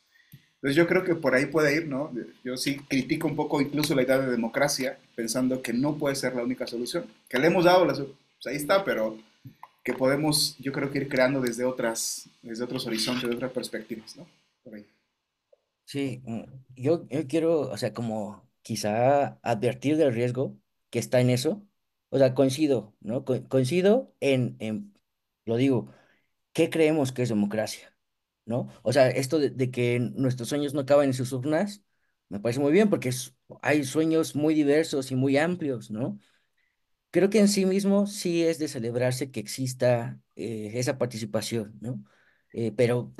Entonces yo creo que por ahí puede ir, ¿no? Yo sí critico un poco incluso la idea de democracia, pensando que no puede ser la única solución. Que le hemos dado, pues ahí está, pero que podemos, yo creo que ir creando desde otros horizontes, de otras perspectivas, ¿no? Por ahí. Sí, yo quiero, o sea, como quizá advertir del riesgo que está en eso. O sea, coincido, ¿no? Coincido lo digo, ¿qué creemos que es democracia? ¿No? O sea, esto de que nuestros sueños no acaban en sus urnas, me parece muy bien porque hay sueños muy diversos y muy amplios, ¿no? Creo que en sí mismo sí es de celebrarse que exista esa participación, ¿no? Pero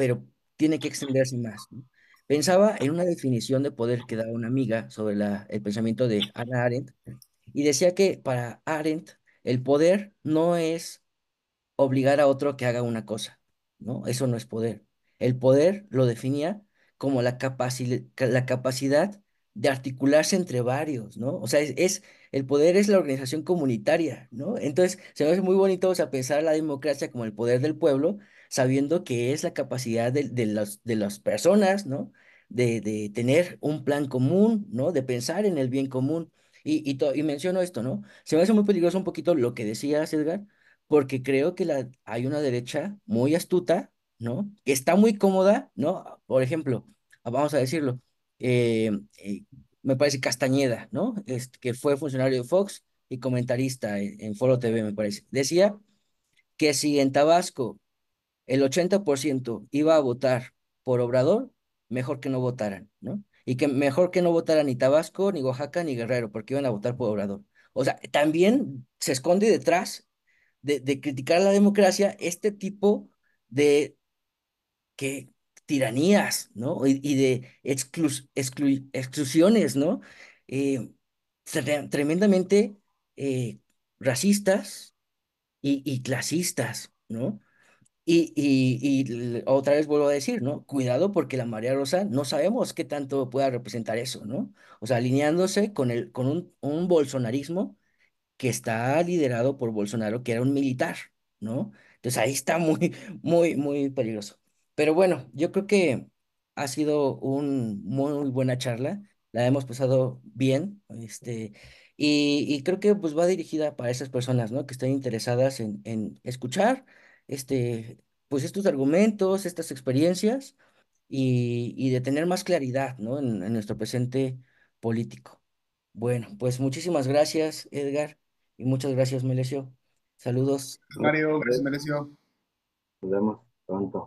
tiene que extenderse más, ¿no? Pensaba en una definición de poder que da una amiga sobre el pensamiento de Hannah Arendt y decía que para Arendt el poder no es obligar a otro a que haga una cosa, ¿no? Eso no es poder. El poder lo definía como la capacidad de articularse entre varios, ¿no? O sea, el poder es la organización comunitaria, ¿no? Entonces, se me hace muy bonito, o sea, pensar la democracia como el poder del pueblo, sabiendo que es la capacidad de las personas, ¿no? De tener un plan común, ¿no? De pensar en el bien común. Y menciono esto, ¿no? Se me hace muy peligroso un poquito lo que decías, Edgar, porque creo que hay una derecha muy astuta, ¿no? Que está muy cómoda, ¿no? Por ejemplo, vamos a decirlo, eh, eh, me parece Castañeda, ¿no? Que fue funcionario de Fox y comentarista en Foro TV, me parece. Decía que si en Tabasco el 80% iba a votar por Obrador, mejor que no votaran, ¿no? Y que mejor que no votaran ni Tabasco, ni Oaxaca, ni Guerrero, porque iban a votar por Obrador. O sea, también se esconde detrás de criticar la democracia este tipo de que tiranías, ¿no? Y de exclusiones, ¿no? Eh, tremendamente racistas y clasistas, ¿no? Otra vez vuelvo a decir, ¿no? Cuidado porque la María Rosa no sabemos qué tanto pueda representar eso, ¿no? O sea, alineándose con un bolsonarismo que está liderado por Bolsonaro, que era un militar, ¿no? Entonces ahí está muy, muy, muy peligroso. Pero bueno, yo creo que ha sido una muy buena charla, la hemos pasado bien, y creo que pues va dirigida para esas personas, ¿no? Que estén interesadas en escuchar, pues estos argumentos, estas experiencias, y de tener más claridad, ¿no? En nuestro presente político. Bueno, pues muchísimas gracias, Edgar, y muchas gracias, Melesio. Saludos. Mario, gracias, Nos Melesio. vemos pronto.